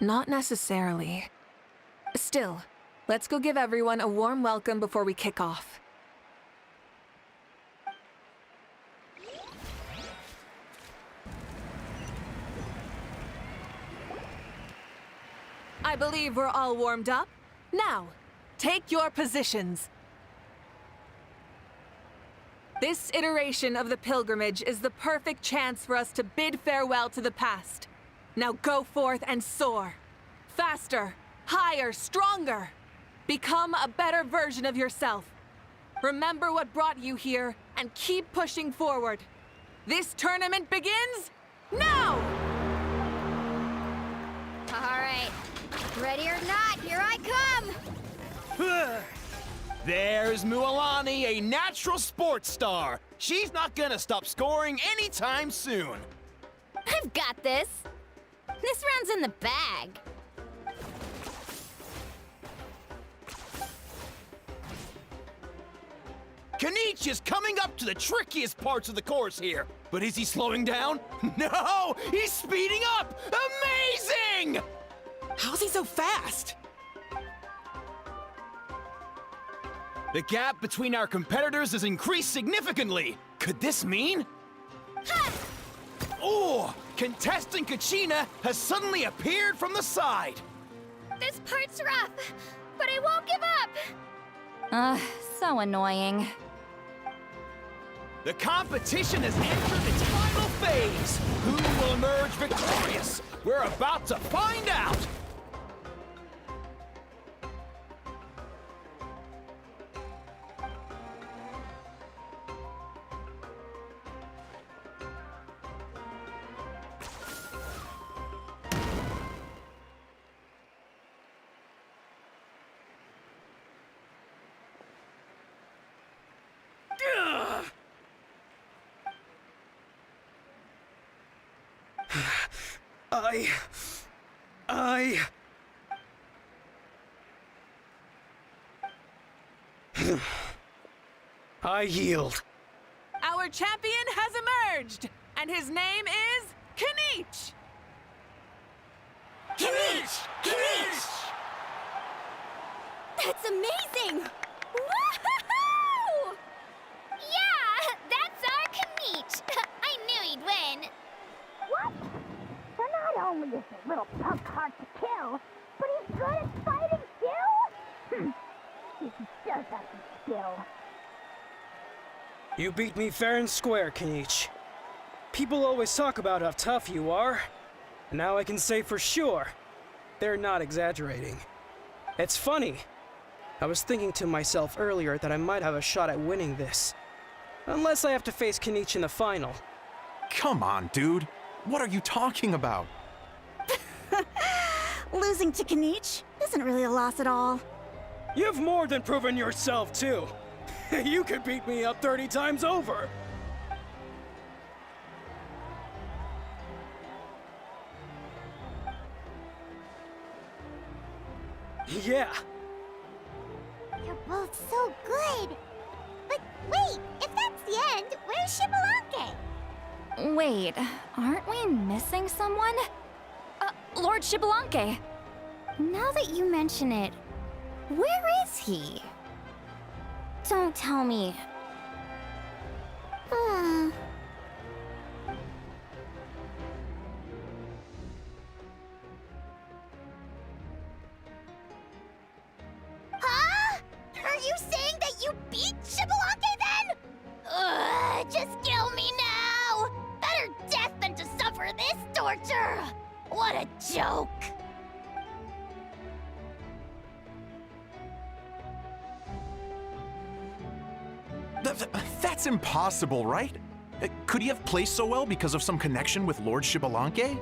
Not necessarily. Still, let's go give everyone a warm welcome before we kick off. I believe we're all warmed up. Now, take your positions. This iteration of the pilgrimage is the perfect chance for us to bid farewell to the past. Now go forth and soar. Faster, higher, stronger. Become a better version of yourself. Remember what brought you here and keep pushing forward. This tournament begins now! All right. Ready or not, here I come! There's Mualani, a natural sports star. She's not gonna stop scoring anytime soon. I've got this. This round's in the bag. Kanichi is coming up to the trickiest parts of the course here. But is he slowing down? No! He's speeding up! Amazing! How's he so fast? The gap between our competitors has increased significantly. Could this mean? Oh! Contestant Kachina has suddenly appeared from the side. This part's rough, but I won't give up. So annoying. The competition has entered its final phase. Who will emerge victorious? We're about to find out. I yield. Our champion has emerged, and his name is Kanichi! Kanichi! Kanichi! That's amazing! Woohoo! Yeah, that's our Kanichi. I knew he'd win. What? So not only is the little punk hard to kill, but he's good at fighting too? He does have some skill. You beat me fair and square, Kanichi. People always talk about how tough you are. And now I can say for sure, they're not exaggerating. It's funny. I was thinking to myself earlier that I might have a shot at winning this. Unless I have to face Kanichi in the final. Come on, dude. What are you talking about? Losing to Kanichi isn't really a loss at all. You've more than proven yourself, too. You could beat me up 30 times over. Yeah. You're both so good. But wait, if that's the end, where's Xbalanque? Wait, aren't we missing someone? Lord Xbalanque. Now that you mention it, where is he? Don't tell me. Huh? Are you saying that you beat Xbalanque then? Just kill me now! Better death than to suffer this torture! What a joke! That's impossible, right? Could he have placed so well because of some connection with Lord Xbalanque?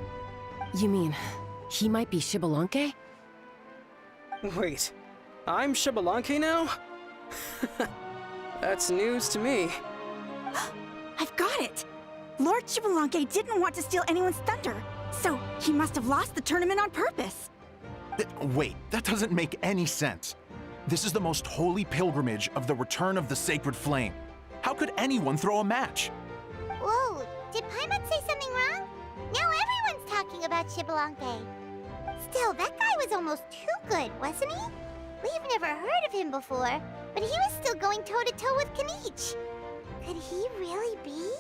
You mean, he might be Xbalanque? Wait, I'm Xbalanque now? That's news to me. I've got it! Lord Xbalanque didn't want to steal anyone's thunder, so he must have lost the tournament on purpose. Wait, that doesn't make any sense. This is the most holy pilgrimage of the return of the sacred flame. How could anyone throw a match? Whoa, did Paimon say something wrong? Now everyone's talking about Xbalanque. Still, that guy was almost too good, wasn't he? We've never heard of him before, but he was still going toe-to-toe with Kenichi. Could he really be?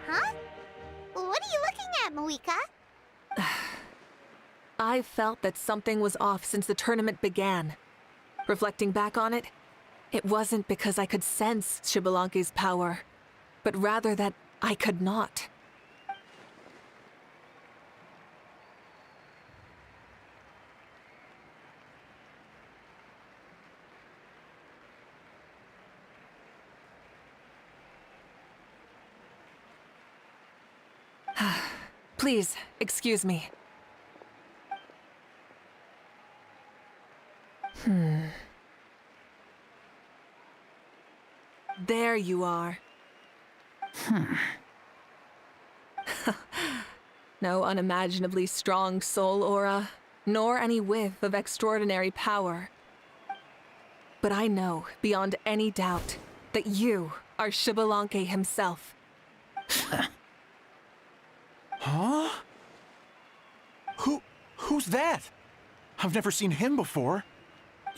Huh? What are you looking at, Mavuika? I felt that something was off since the tournament began. Reflecting back on it, it wasn't because I could sense Xbalanque's power, but rather that I could not. Please, excuse me. There you are. No unimaginably strong soul aura, nor any whiff of extraordinary power. But I know, beyond any doubt, that you are Xbalanque himself. Huh? Who's that? I've never seen him before.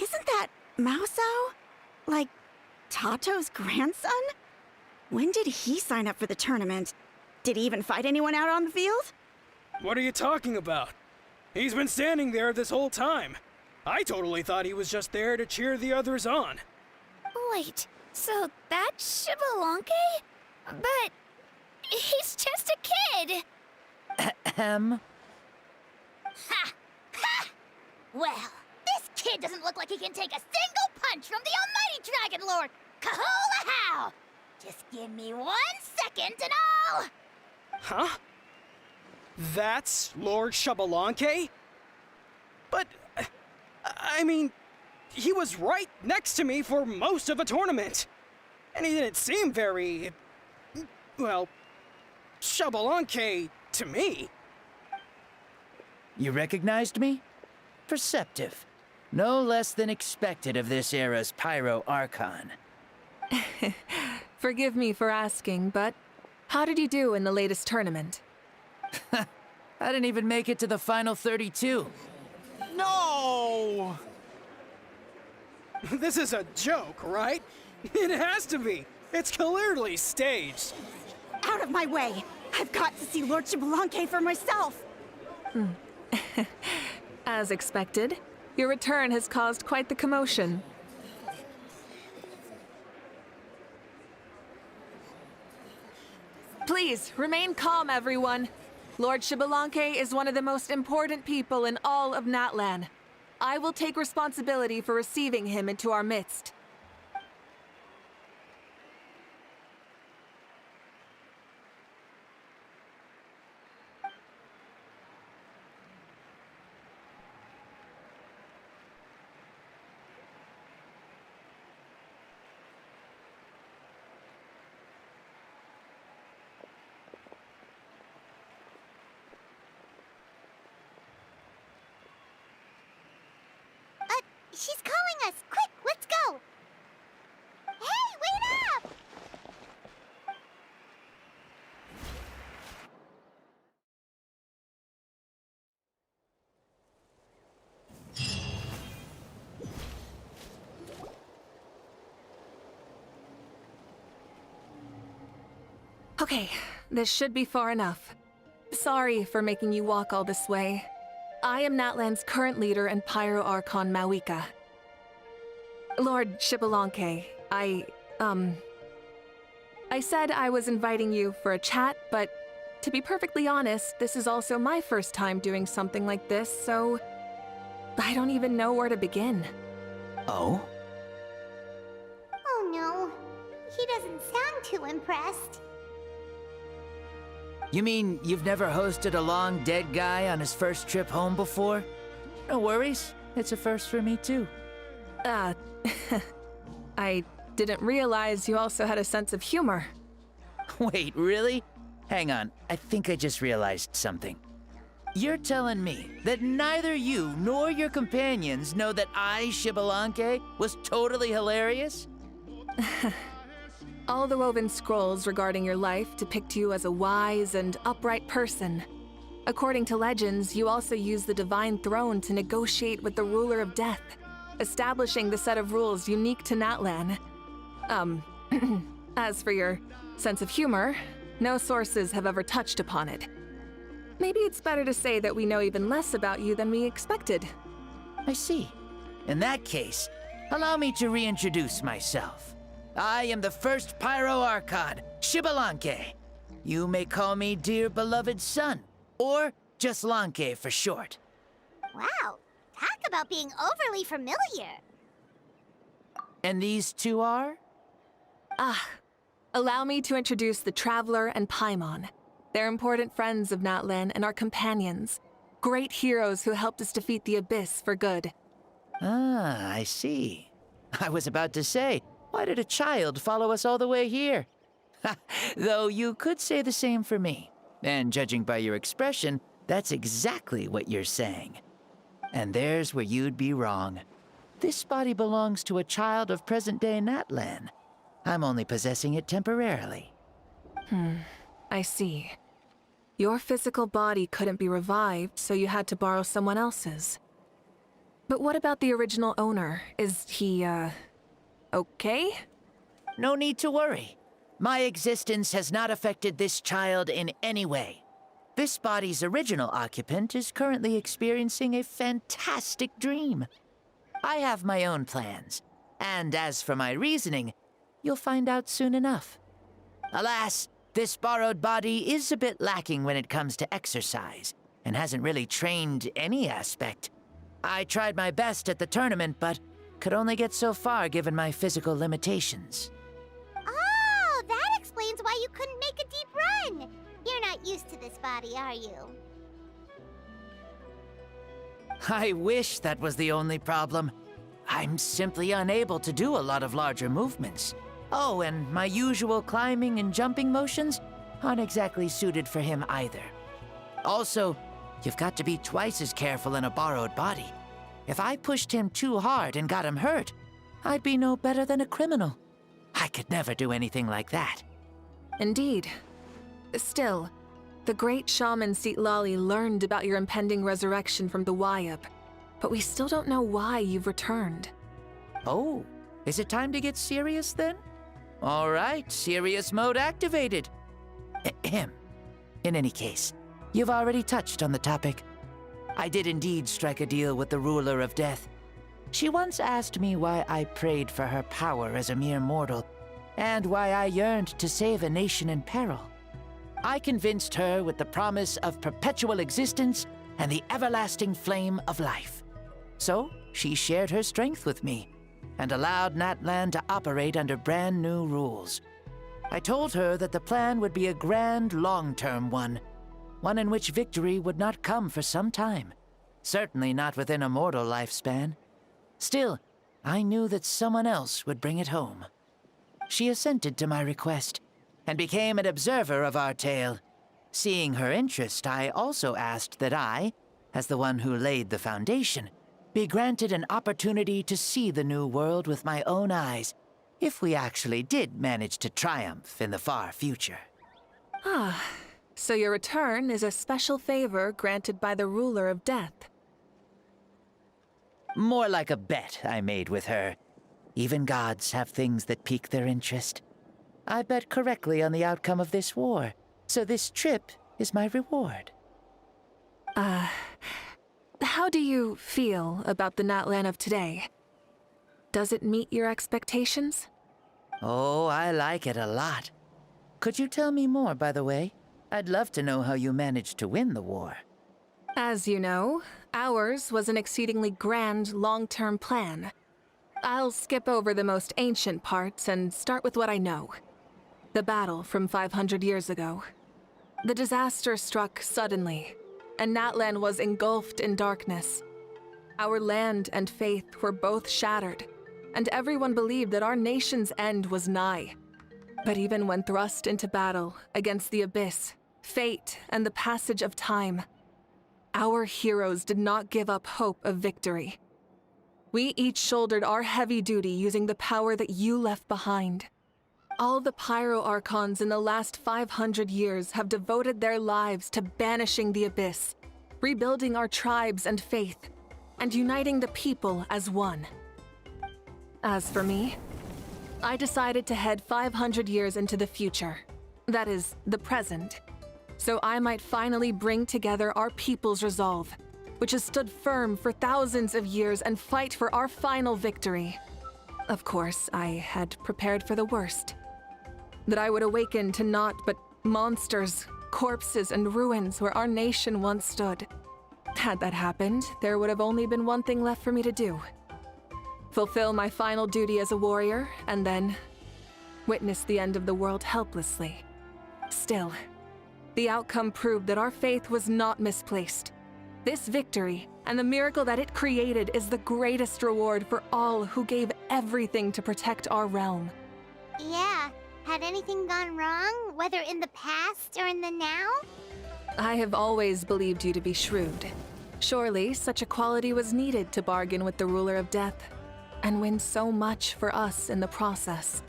Isn't that Mausao? Like, Tato's grandson? When did he sign up for the tournament? Did he even fight anyone out on the field? What are you talking about? He's been standing there this whole time. I totally thought he was just there to cheer the others on. Wait, so that's Xbalanque? But he's just a kid. Ahem. Ha! Ha! Well, this kid doesn't look like he can take a single punch from the almighty Dragon Lord! Kahola how! Just give me 1 second and I'll... Huh? That's Lord Xbalanque? But, I mean, he was right next to me for most of the tournament. And he didn't seem very, well, Xbalanque to me. You recognized me? Perceptive. No less than expected of this era's Pyro Archon. Forgive me for asking, but how did you do in the latest tournament? I didn't even make it to the final 32. No! This is a joke, right? It has to be. It's clearly staged. Out of my way! I've got to see Lord Xbalanque for myself! As expected, your return has caused quite the commotion. Please, remain calm, everyone. Lord Xbalanque is one of the most important people in all of Natlan. I will take responsibility for receiving him into our midst. She's calling us! Quick, let's go! Hey, wait up! Okay, this should be far enough. Sorry for making you walk all this way. I am Natlan's current leader and Pyro Archon Mavuika. Lord Xbalanque, I said I was inviting you for a chat, but to be perfectly honest, this is also my first time doing something like this, so I don't even know where to begin. Oh? Oh no, he doesn't sound too impressed. You mean you've never hosted a long dead guy on his first trip home before? No worries. It's a first for me, too. I didn't realize you also had a sense of humor. Wait, really? Hang on, I think I just realized something. You're telling me that neither you nor your companions know that I, Xbalanque, was totally hilarious? All the woven scrolls regarding your life depict you as a wise and upright person. According to legends, you also use the Divine Throne to negotiate with the Ruler of Death, establishing the set of rules unique to Natlan. As for your sense of humor, no sources have ever touched upon it. Maybe it's better to say that we know even less about you than we expected. I see. In that case, allow me to reintroduce myself. I am the first Pyro Archon, Xbalanque. You may call me dear beloved son, or just Lanque for short. Wow, talk about being overly familiar. And these two are? Allow me to introduce the Traveler and Paimon. They're important friends of Natlan and our companions. Great heroes who helped us defeat the Abyss for good. Ah, I see. I was about to say, why did a child follow us all the way here? Though you could say the same for me. And judging by your expression, that's exactly what you're saying. And there's where you'd be wrong. This body belongs to a child of present-day Natlan. I'm only possessing it temporarily. I see. Your physical body couldn't be revived, so you had to borrow someone else's. But what about the original owner? Is he, okay? No need to worry. My existence has not affected this child in any way. This body's original occupant is currently experiencing a fantastic dream. I have my own plans, and as for my reasoning, you'll find out soon enough. Alas, this borrowed body is a bit lacking when it comes to exercise, and hasn't really trained any aspect. I tried my best at the tournament, but could only get so far given my physical limitations. Oh, that explains why you couldn't make a deep run. You're not used to this body, are you? I wish that was the only problem. I'm simply unable to do a lot of larger movements. Oh, and my usual climbing and jumping motions aren't exactly suited for him either. Also, you've got to be twice as careful in a borrowed body. If I pushed him too hard and got him hurt, I'd be no better than a criminal. I could never do anything like that. Indeed. Still, the great shaman Lali learned about your impending resurrection from the Wayab, but we still don't know why you've returned. Oh, is it time to get serious then? All right, serious mode activated. Ahem. In any case, you've already touched on the topic. I did indeed strike a deal with the Ruler of Death. She once asked me why I prayed for her power as a mere mortal, and why I yearned to save a nation in peril. I convinced her with the promise of perpetual existence and the everlasting flame of life. So, she shared her strength with me, and allowed Natlan to operate under brand new rules. I told her that the plan would be a grand, long-term one in which victory would not come for some time, certainly not within a mortal lifespan. Still, I knew that someone else would bring it home. She assented to my request, and became an observer of our tale. Seeing her interest, I also asked that I, as the one who laid the foundation, be granted an opportunity to see the new world with my own eyes, if we actually did manage to triumph in the far future. So your return is a special favor granted by the Ruler of Death. More like a bet I made with her. Even gods have things that pique their interest. I bet correctly on the outcome of this war, so this trip is my reward. How do you feel about the Natlan of today? Does it meet your expectations? Oh, I like it a lot. Could you tell me more, by the way? I'd love to know how you managed to win the war. As you know, ours was an exceedingly grand, long-term plan. I'll skip over the most ancient parts and start with what I know. The battle from 500 years ago. The disaster struck suddenly, and Natlan was engulfed in darkness. Our land and faith were both shattered, and everyone believed that our nation's end was nigh. But even when thrust into battle against the abyss, fate, and the passage of time, our heroes did not give up hope of victory. We each shouldered our heavy duty using the power that you left behind. All the Pyro Archons in the last 500 years have devoted their lives to banishing the abyss, rebuilding our tribes and faith, and uniting the people as one. As for me, I decided to head 500 years into the future, that is, the present, so I might finally bring together our people's resolve, which has stood firm for thousands of years, and fight for our final victory. Of course, I had prepared for the worst. That I would awaken to naught but monsters, corpses, and ruins where our nation once stood. Had that happened, there would have only been one thing left for me to do. Fulfill my final duty as a warrior, and then witness the end of the world helplessly. Still, the outcome proved that our faith was not misplaced. This victory, and the miracle that it created, is the greatest reward for all who gave everything to protect our realm. Yeah, had anything gone wrong, whether in the past or in the now? I have always believed you to be shrewd. Surely, such a quality was needed to bargain with the ruler of death, and win so much for us in the process.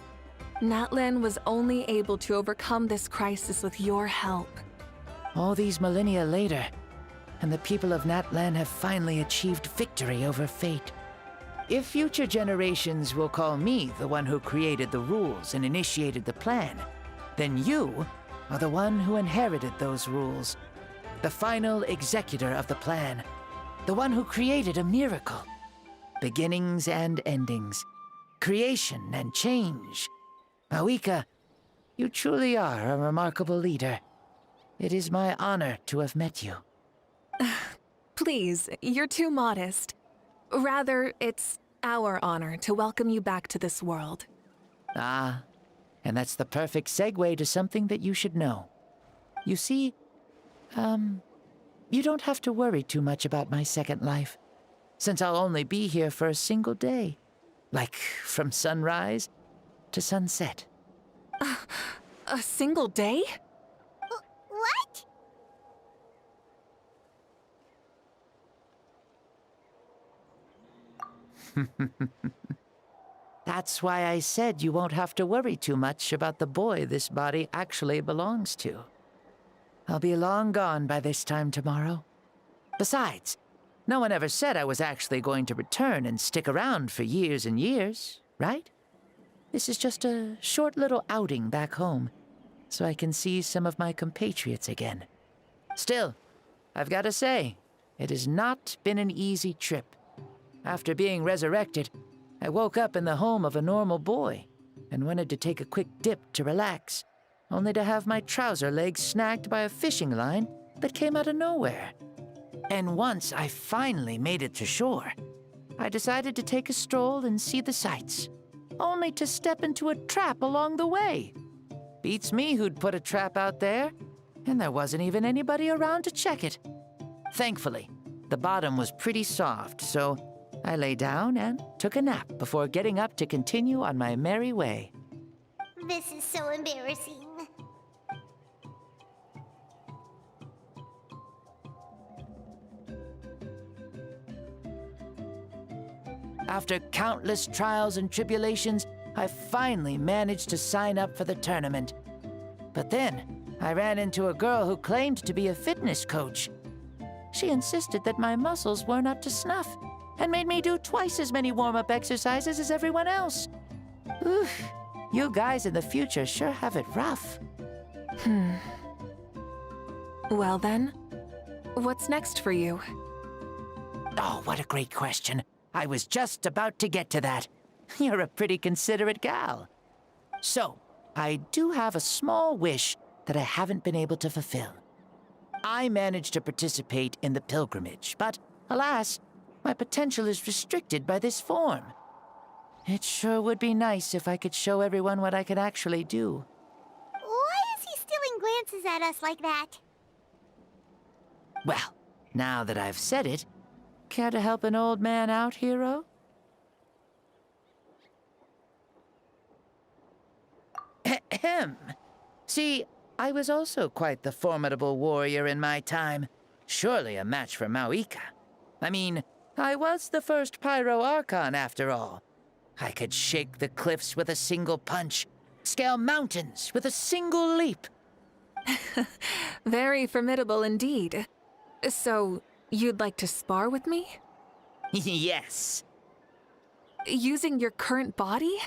Natlan was only able to overcome this crisis with your help. All these millennia later, and the people of Natlan have finally achieved victory over fate. If future generations will call me the one who created the rules and initiated the plan, then you are the one who inherited those rules. The final executor of the plan. The one who created a miracle. Beginnings and endings. Creation and change. Mavuika, you truly are a remarkable leader. It is my honor to have met you. Please, you're too modest. Rather, it's our honor to welcome you back to this world. Ah, and that's the perfect segue to something that you should know. You see, you don't have to worry too much about my second life, since I'll only be here for a single day. Like, from sunrise to sunset. A single day? What? That's why I said you won't have to worry too much about the boy this body actually belongs to. I'll be long gone by this time tomorrow. Besides, no one ever said I was actually going to return and stick around for years and years, right? This is just a short little outing back home, so I can see some of my compatriots again. Still, I've got to say, it has not been an easy trip. After being resurrected, I woke up in the home of a normal boy and wanted to take a quick dip to relax, only to have my trouser legs snagged by a fishing line that came out of nowhere. And once I finally made it to shore, I decided to take a stroll and see the sights, only to step into a trap along the way. Beats me who'd put a trap out there, and there wasn't even anybody around to check it. Thankfully, the bottom was pretty soft, so I lay down and took a nap before getting up to continue on my merry way. This is so embarrassing. After countless trials and tribulations, I finally managed to sign up for the tournament. But then, I ran into a girl who claimed to be a fitness coach. She insisted that my muscles weren't up to snuff, and made me do twice as many warm-up exercises as everyone else. Oof, you guys in the future sure have it rough. Well then, what's next for you? Oh, what a great question. I was just about to get to that. You're a pretty considerate gal. So, I do have a small wish that I haven't been able to fulfill. I managed to participate in the pilgrimage, but alas, my potential is restricted by this form. It sure would be nice if I could show everyone what I could actually do. Why is he stealing glances at us like that? Well, now that I've said it, care to help an old man out, hero? Ahem. See, I was also quite the formidable warrior in my time. Surely a match for Mavuika. I mean, I was the first Pyro Archon after all. I could shake the cliffs with a single punch, scale mountains with a single leap. Very formidable indeed. So, you'd like to spar with me? Yes. Using your current body?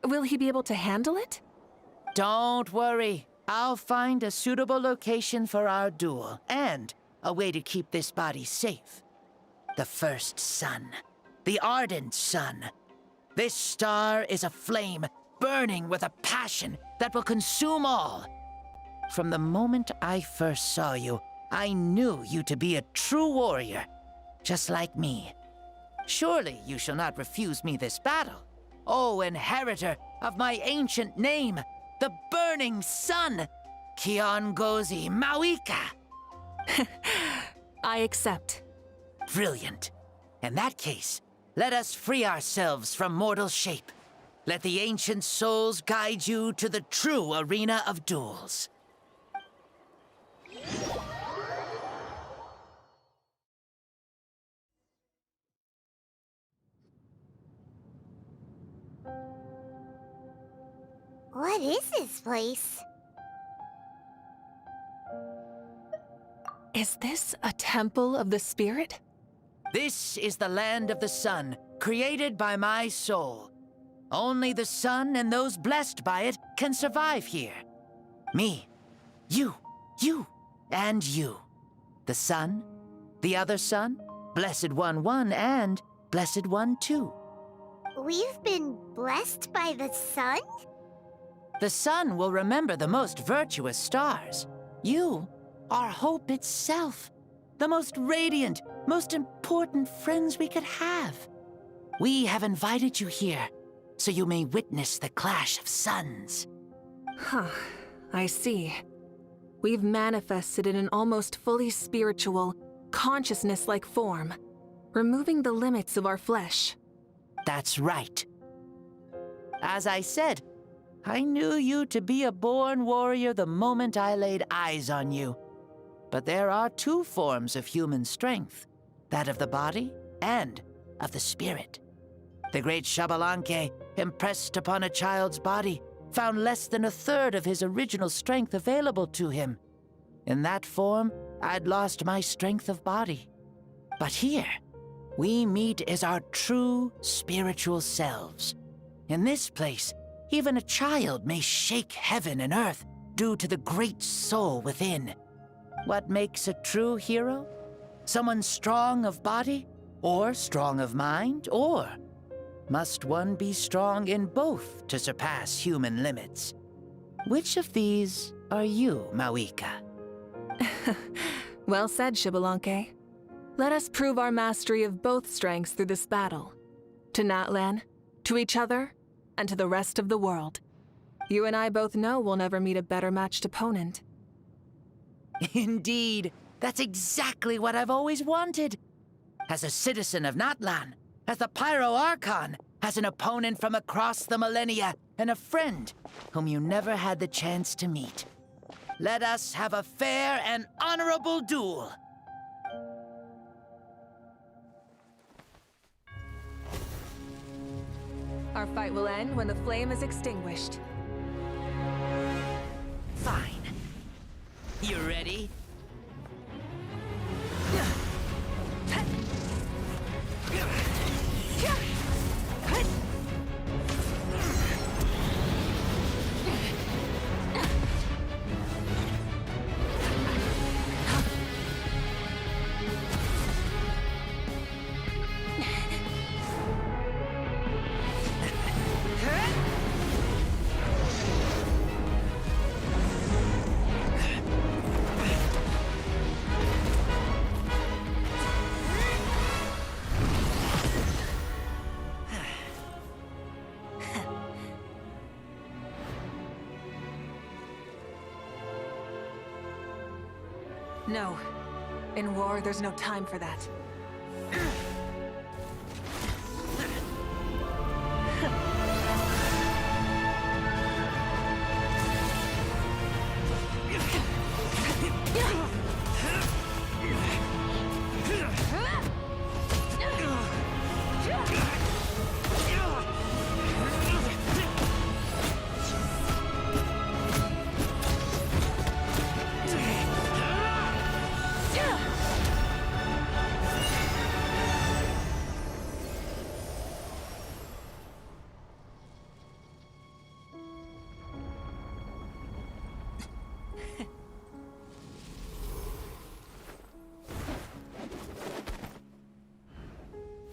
Will he be able to handle it? Don't worry. I'll find a suitable location for our duel, and a way to keep this body safe. The first sun. The ardent sun. This star is a flame, burning with a passion that will consume all. From the moment I first saw you, I knew you to be a true warrior, just like me. Surely you shall not refuse me this battle, O inheritor of my ancient name, the Burning Sun, Kiongozi Mavuika. I accept. Brilliant. In that case, let us free ourselves from mortal shape. Let the ancient souls guide you to the true arena of duels. What is this place? Is this a temple of the spirit? This is the land of the sun, created by my soul. Only the sun and those blessed by it can survive here. Me, you, and you. The sun, the other sun, Blessed One 1, and Blessed One 2. We've been blessed by the sun? The sun will remember the most virtuous stars. You are hope itself. The most radiant, most important friends we could have. We have invited you here, so you may witness the clash of suns. Huh, I see. We've manifested in an almost fully spiritual, consciousness-like form, removing the limits of our flesh. That's right. As I said, I knew you to be a born warrior the moment I laid eyes on you. But there are two forms of human strength, that of the body and of the spirit. The great Xbalanque, impressed upon a child's body, found less than a third of his original strength available to him. In that form, I'd lost my strength of body. But here, we meet as our true spiritual selves. In this place, even a child may shake heaven and earth due to the great soul within. What makes a true hero? Someone strong of body, or strong of mind, or must one be strong in both to surpass human limits? Which of these are you, Mavuika? Well said, Xbalanque. Let us prove our mastery of both strengths through this battle. To Natlan, to each other, and to the rest of the world. You and I both know we'll never meet a better matched opponent. Indeed, that's exactly what I've always wanted. As a citizen of Natlan, as the Pyro Archon, as an opponent from across the millennia, and a friend whom you never had the chance to meet. Let us have a fair and honorable duel. Our fight will end when the flame is extinguished. Fine. You ready? No. In war, there's no time for that.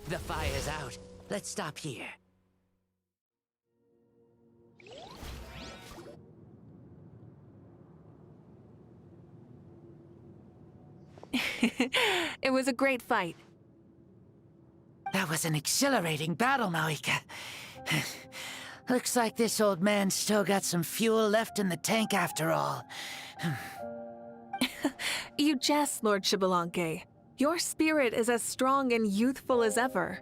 The fire's out. Let's stop here. It was a great fight. That was an exhilarating battle, Mavuika. Looks like this old man's still got some fuel left in the tank after all. You jest, Lord Xbalanque. Your spirit is as strong and youthful as ever.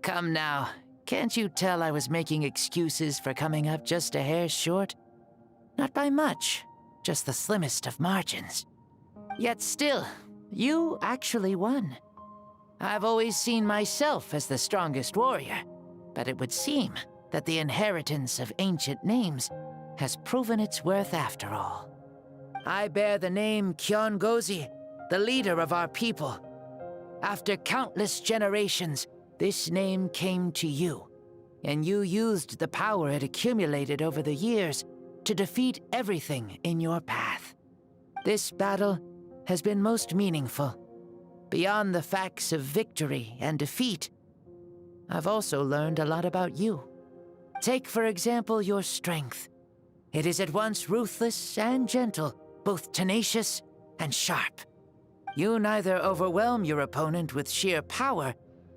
Come now. Can't you tell I was making excuses for coming up just a hair short? Not by much, just the slimmest of margins. Yet still, you actually won. I've always seen myself as the strongest warrior, but it would seem that the inheritance of ancient names has proven its worth after all. I bear the name Kiongozi, the leader of our people. After countless generations, this name came to you, and you used the power it accumulated over the years to defeat everything in your path. This battle has been most meaningful. Beyond the facts of victory and defeat, I've also learned a lot about you. Take, for example, your strength. It is at once ruthless and gentle, both tenacious and sharp. You neither overwhelm your opponent with sheer power,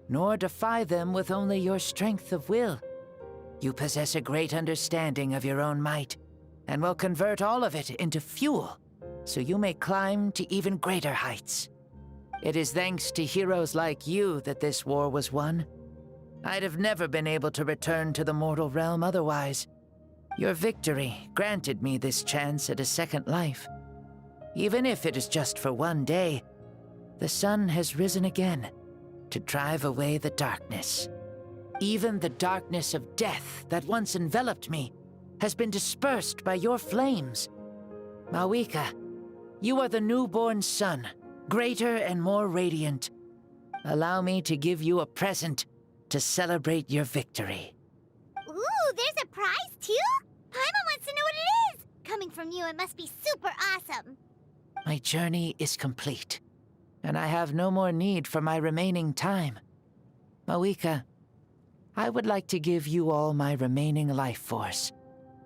nor defy them with only your strength of will. You possess a great understanding of your own might, and will convert all of it into fuel, so you may climb to even greater heights. It is thanks to heroes like you that this war was won. I'd have never been able to return to the mortal realm otherwise. Your victory granted me this chance at a second life. Even if it is just for one day, the sun has risen again to drive away the darkness. Even the darkness of death that once enveloped me has been dispersed by your flames. Mavuika, you are the newborn sun, greater and more radiant. Allow me to give you a present to celebrate your victory. Ooh, there's a prize too? Paimon wants to know what it is! Coming from you, it must be super awesome. My journey is complete, and I have no more need for my remaining time. Mavuika, I would like to give you all my remaining life force,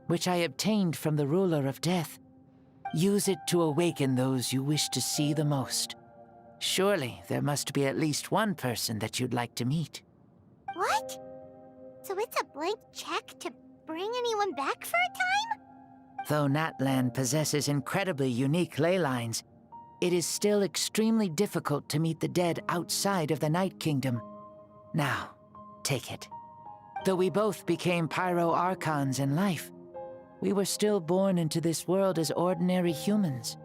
which I obtained from the ruler of death. Use it to awaken those you wish to see the most. Surely there must be at least one person that you'd like to meet. What? So it's a blank check to bring anyone back for a time? Though Natlan possesses incredibly unique ley lines, it is still extremely difficult to meet the dead outside of the Night Kingdom. Now, take it. Though we both became Pyro Archons in life, we were still born into this world as ordinary humans.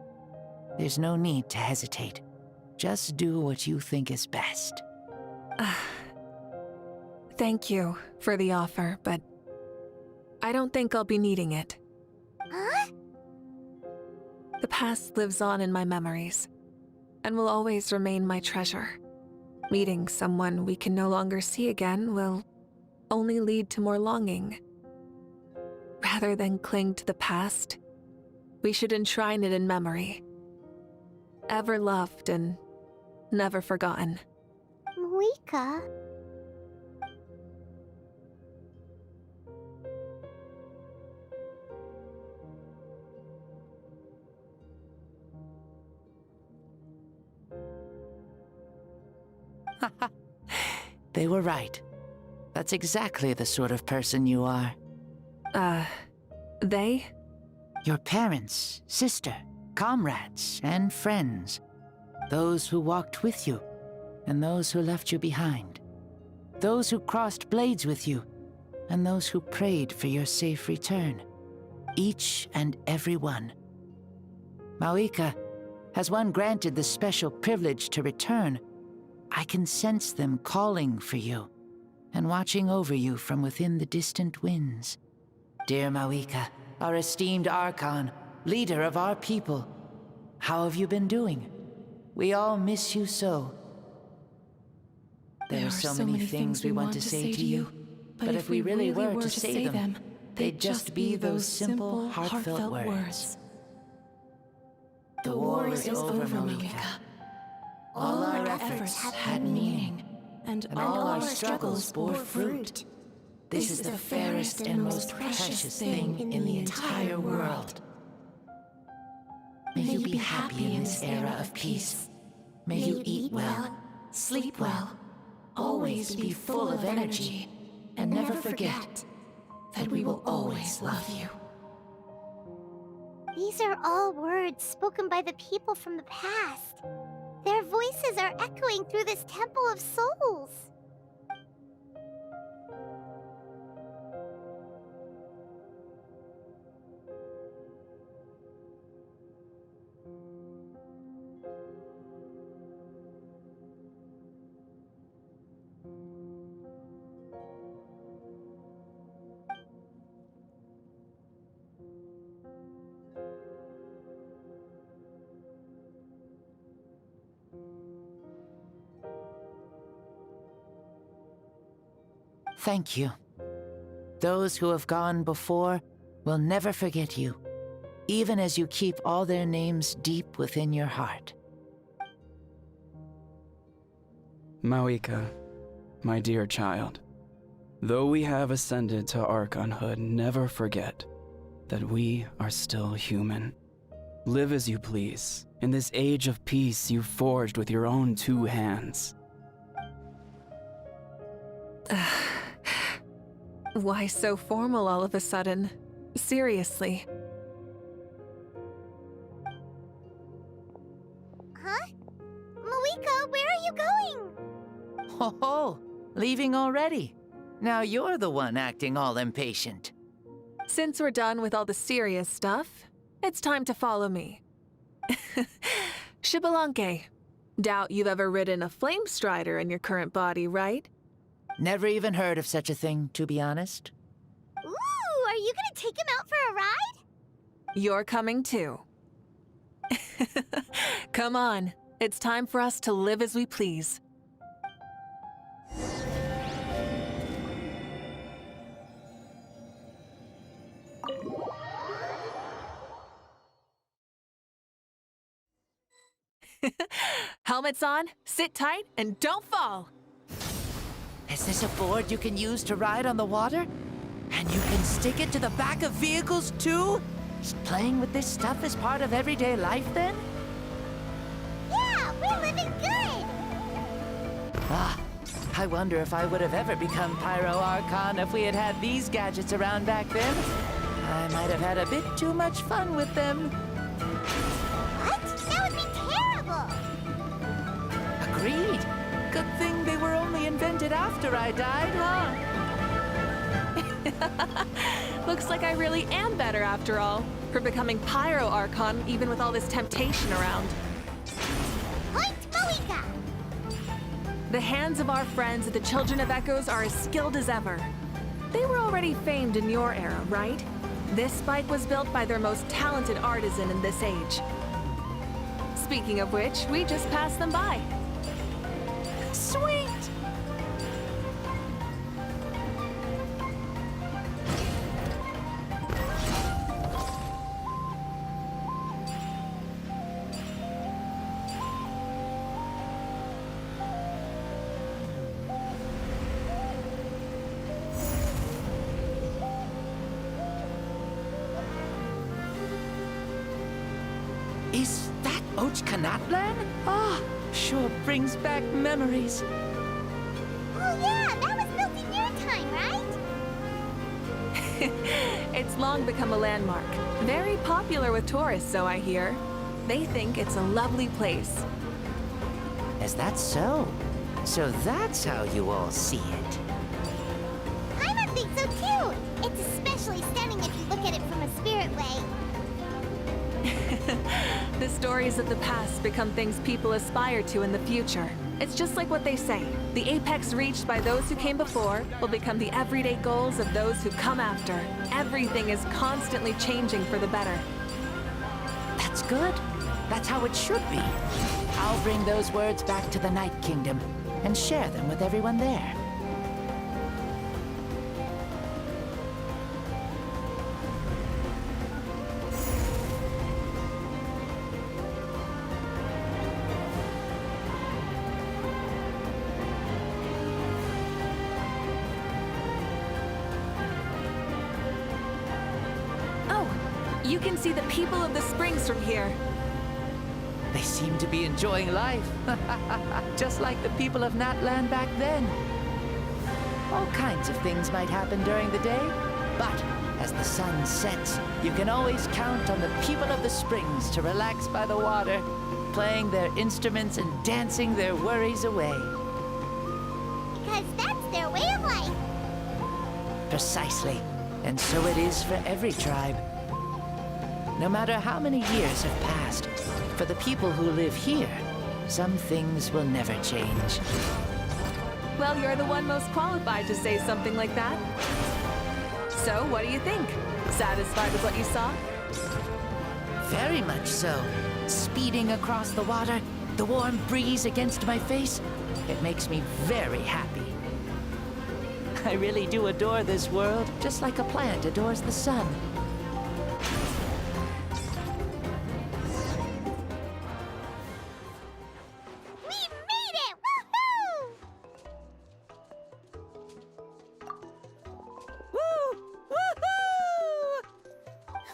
There's no need to hesitate. Just do what you think is best. Thank you for the offer, but I don't think I'll be needing it. Huh? The past lives on in my memories, and will always remain my treasure. Meeting someone we can no longer see again will only lead to more longing. Rather than cling to the past, we should enshrine it in memory. Ever loved and never forgotten. Mavuika? They were right. That's exactly the sort of person you are. They? Your parents, sister, comrades and friends, those who walked with you and those who left you behind, those who crossed blades with you and those who prayed for your safe return. Each and every one. Mavuika, has one granted the special privilege to return, I can sense them calling for you and watching over you from within the distant winds. Dear Mavuika, our esteemed Archon, leader of our people, how have you been doing? We all miss you so. There are so many things we want to say to you, but if we really were to say them, they'd just be those simple, heartfelt words. The war is over, Mavuika. All our efforts had meaning, and all our struggles bore fruit. This is the fairest and most precious thing in the entire world. May you be happy in this era of peace. May you eat well, sleep well, always be full of energy, and never forget that we will always love you. These are all words spoken by the people from the past. Their voices are echoing through this Temple of Souls. Thank you. Those who have gone before will never forget you, even as you keep all their names deep within your heart. Mavuika, my dear child, though we have ascended to Archonhood, never forget that we are still human. Live as you please, in this age of peace you forged with your own 2 hands. Why so formal all of a sudden? Seriously. Huh? Mavuika, where are you going? Ho ho! Leaving already? Now you're the one acting all impatient. Since we're done with all the serious stuff, it's time to follow me. Xbalanque, doubt you've ever ridden a flame strider in your current body, right? Never even heard of such a thing, to be honest. Ooh, are you gonna take him out for a ride? You're coming too. Come on, it's time for us to live as we please. Helmets on, sit tight, and don't fall! Is this a board you can use to ride on the water? And you can stick it to the back of vehicles too? Is playing with this stuff as part of everyday life then? Yeah, we're living good! Ah, I wonder if I would have ever become Pyro Archon if we had had these gadgets around back then. I might have had a bit too much fun with them. What? That would be terrible! Agreed. Good thing they were only invented after I died, huh? Looks like I really am better after all, for becoming Pyro Archon even with all this temptation around. Point Mavuika! The hands of our friends at the Children of Echoes are as skilled as ever. They were already famed in your era, right? This spike was built by their most talented artisan in this age. Speaking of which, we just passed them by. Sweet! Is that Ochkanatlan? Ah, sure brings back memories. Oh yeah, that was built in your time, right? It's long become a landmark. Very popular with tourists, so I hear. They think it's a lovely place. Is that so? So that's how you all see it. I think so too! It's especially stunning if you look at it from a spirit way. The stories of the past become things people aspire to in the future. It's just like what they say. The apex reached by those who came before will become the everyday goals of those who come after. Everything is constantly changing for the better. That's good. That's how it should be. I'll bring those words back to the Night Kingdom and share them with everyone there. You can see the people of the springs from here. They seem to be enjoying life. Just like the people of Natland back then. All kinds of things might happen during the day, but as the sun sets, you can always count on the people of the springs to relax by the water, playing their instruments and dancing their worries away. Because that's their way of life. Precisely. And so it is for every tribe. No matter how many years have passed, for the people who live here, some things will never change. Well, you're the one most qualified to say something like that. So, what do you think? Satisfied with what you saw? Very much so. Speeding across the water, the warm breeze against my face, it makes me very happy. I really do adore this world, just like a plant adores the sun.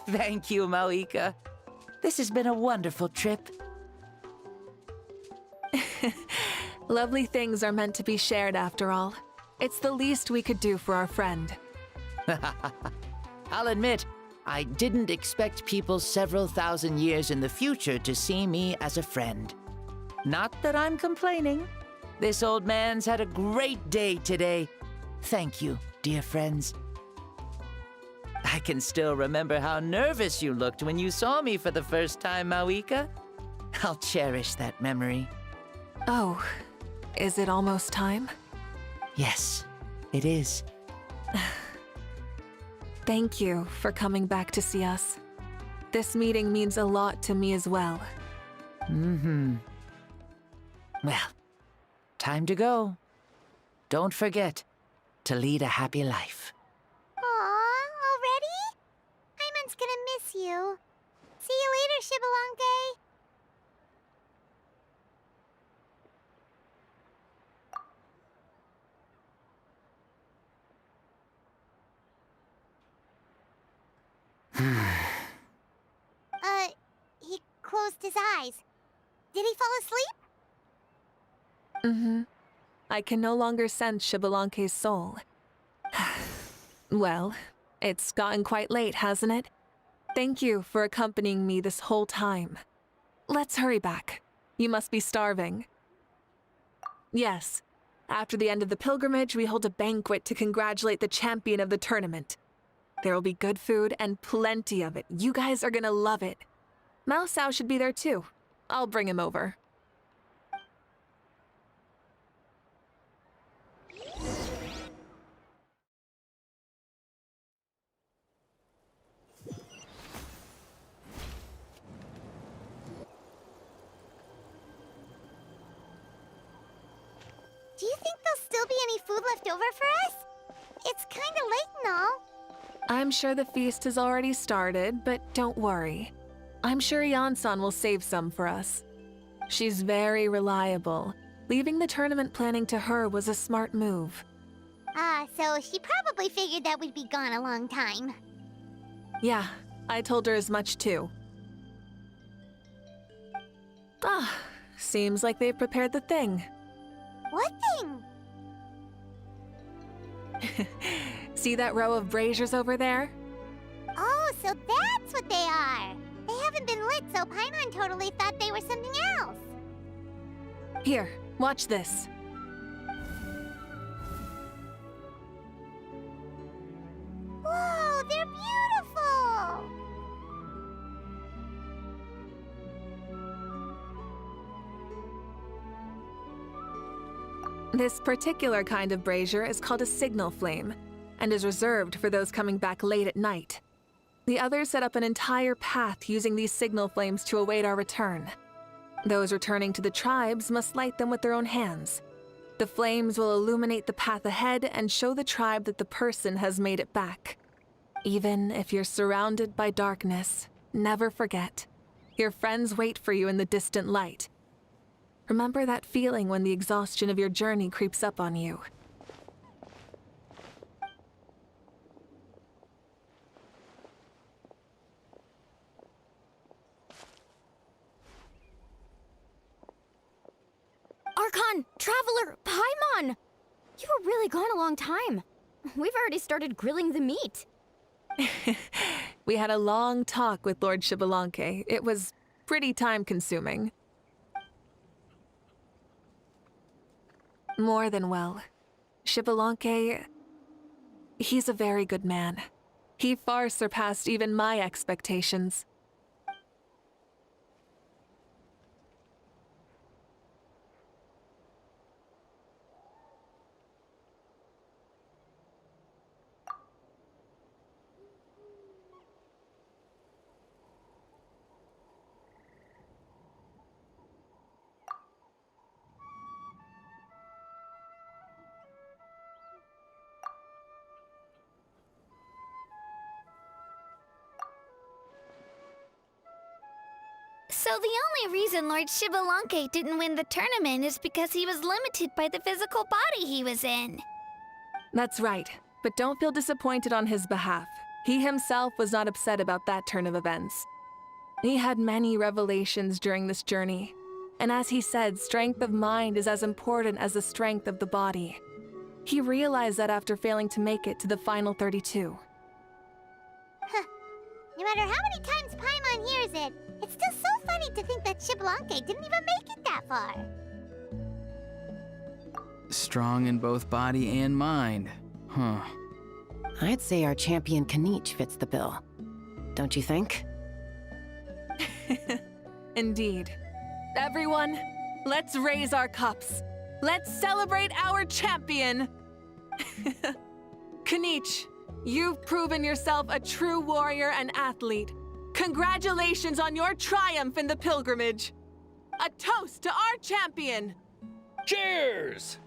Thank you, Mavuika. This has been a wonderful trip. Lovely things are meant to be shared after all. It's the least we could do for our friend. I'll admit, I didn't expect people several thousand years in the future to see me as a friend. Not that I'm complaining. This old man's had a great day today. Thank you, dear friends. I can still remember how nervous you looked when you saw me for the first time, Mavuika. I'll cherish that memory. Oh, is it almost time? Yes, it is. Thank you for coming back to see us. This meeting means a lot to me as well. Mm-hmm. Well, time to go. Don't forget to lead a happy life. Aw, already? Paimon's gonna miss you. See you later, Shibalonke. He closed his eyes. Did he fall asleep? Mm-hmm. I can no longer sense Shibalonke's soul. Well, it's gotten quite late, hasn't it? Thank you for accompanying me this whole time. Let's hurry back. You must be starving. Yes. After the end of the pilgrimage, we hold a banquet to congratulate the champion of the tournament. There will be good food and plenty of it. You guys are gonna love it. Mao Sao should be there too. I'll bring him over. Do you think there'll still be any food left over for us? It's kinda late and all. I'm sure the feast has already started, but don't worry. I'm sure Yansan will save some for us. She's very reliable. Leaving the tournament planning to her was a smart move. So she probably figured that we'd be gone a long time. Yeah, I told her as much too. Seems like they've prepared the thing. What thing? See that row of braziers over there? Oh, so that's what they are. They haven't been lit, so Paimon totally thought they were something else. Here, watch this. Whoa, they're beautiful! This particular kind of brazier is called a signal flame, and is reserved for those coming back late at night. The others set up an entire path using these signal flames to await our return. Those returning to the tribes must light them with their own hands. The flames will illuminate the path ahead and show the tribe that the person has made it back. Even if you're surrounded by darkness, never forget, your friends wait for you in the distant light. Remember that feeling when the exhaustion of your journey creeps up on you. Archon! Traveler! Paimon! You were really gone a long time. We've already started grilling the meat. We had a long talk with Lord Xbalanque. It was pretty time-consuming. More than well. Xbalanque, he's a very good man. He far surpassed even my expectations. So the only reason Lord Xbalanque didn't win the tournament is because he was limited by the physical body he was in. That's right, but don't feel disappointed on his behalf. He himself was not upset about that turn of events. He had many revelations during this journey, and as he said, strength of mind is as important as the strength of the body. He realized that after failing to make it to the final 32. Huh. No matter how many times Paimon hears it, it's still so funny to think that Xbalanque didn't even make it that far. Strong in both body and mind. Huh. I'd say our champion Kaniche fits the bill. Don't you think? Indeed. Everyone, let's raise our cups. Let's celebrate our champion! Kaniche, you've proven yourself a true warrior and athlete. Congratulations on your triumph in the pilgrimage. A toast to our champion! Cheers!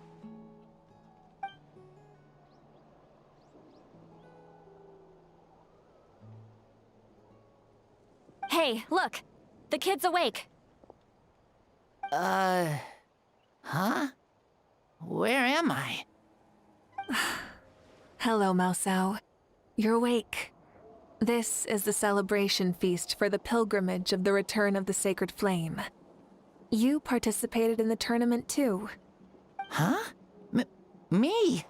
Hey, look! The kid's awake. Huh? Where am I? Hello, Mausau. You're awake. This is the celebration feast for the pilgrimage of the return of the Sacred Flame. You participated in the tournament too. Huh? Me?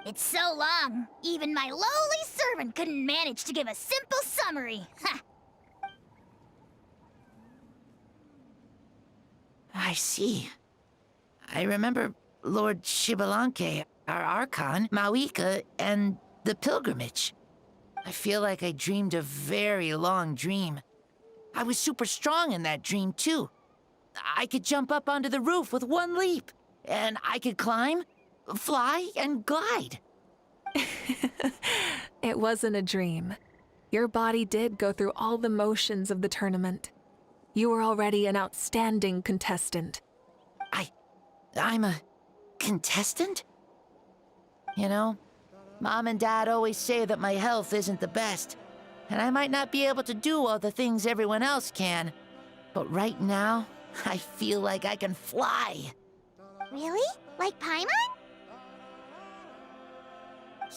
It's so long, even my lowly servant couldn't manage to give a simple summary. Ha! I see. I remember Lord Xbalanque, our Archon, Mavuika, and the pilgrimage. I feel like I dreamed a very long dream. I was super strong in that dream, too. I could jump up onto the roof with one leap, and I could climb, fly, and glide. It wasn't a dream. Your body did go through all the motions of the tournament. You were already an outstanding contestant. I'm a contestant? You know, Mom and Dad always say that my health isn't the best, and I might not be able to do all the things everyone else can. But right now, I feel like I can fly. Really? Like Paimon?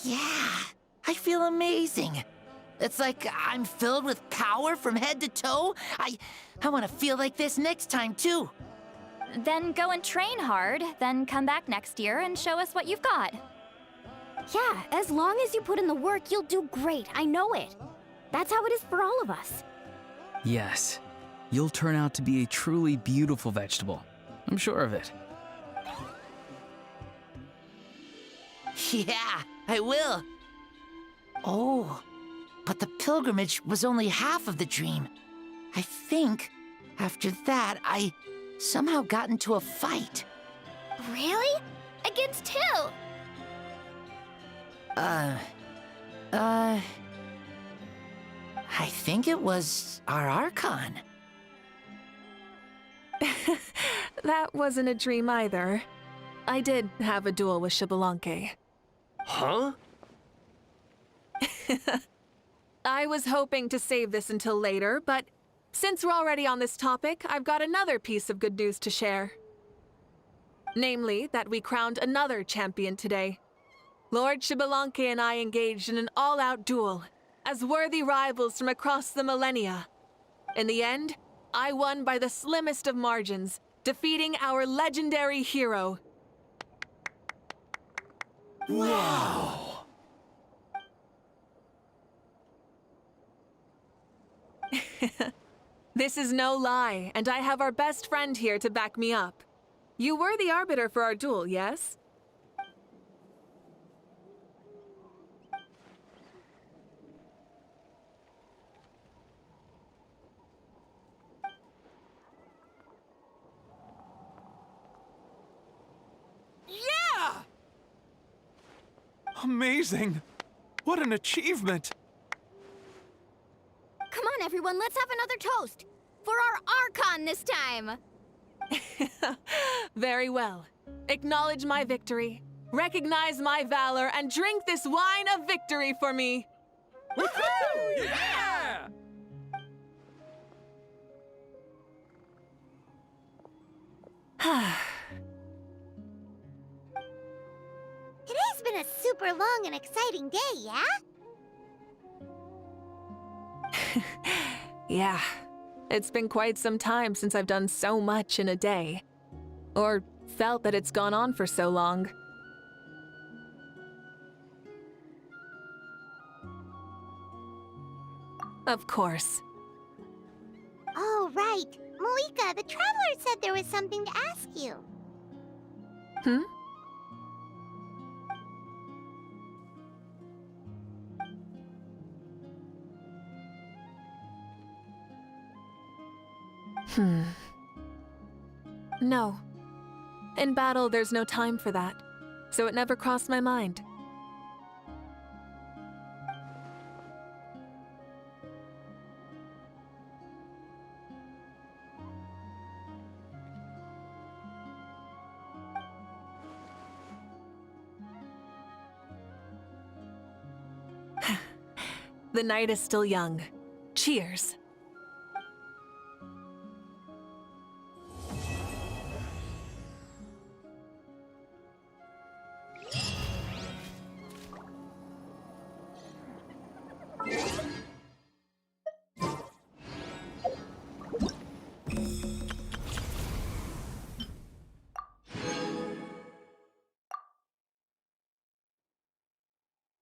Yeah, I feel amazing. It's like I'm filled with power from head to toe. I want to feel like this next time, too. Then go and train hard, then come back next year and show us what you've got. Yeah, as long as you put in the work, you'll do great. I know it. That's how it is for all of us. Yes, you'll turn out to be a truly beautiful vegetable. I'm sure of it. Yeah, I will. Oh, but the pilgrimage was only half of the dream. I think, after that, I somehow got into a fight. Really? Against who? I think it was our Archon. That wasn't a dream either. I did have a duel with Xbalanque. Huh? I was hoping to save this until later, but since we're already on this topic, I've got another piece of good news to share. Namely, that we crowned another champion today. Lord Xbalanque and I engaged in an all-out duel, as worthy rivals from across the millennia. In the end, I won by the slimmest of margins, defeating our legendary hero. Wow! This is no lie, and I have our best friend here to back me up. You were the arbiter for our duel, yes? Yeah! Amazing! What an achievement! Come on, everyone, let's have another toast. For our Archon this time. Very well. Acknowledge my victory, recognize my valor, and drink this wine of victory for me. Woohoo! Yeah! Today's been a super long and exciting day, yeah? Yeah, it's been quite some time since I've done so much in a day. Or felt that it's gone on for so long. Of course. Oh, right. Mavuika, the Traveler said there was something to ask you. Hmm? No. In battle, there's no time for that, so it never crossed my mind. The night is still young. Cheers.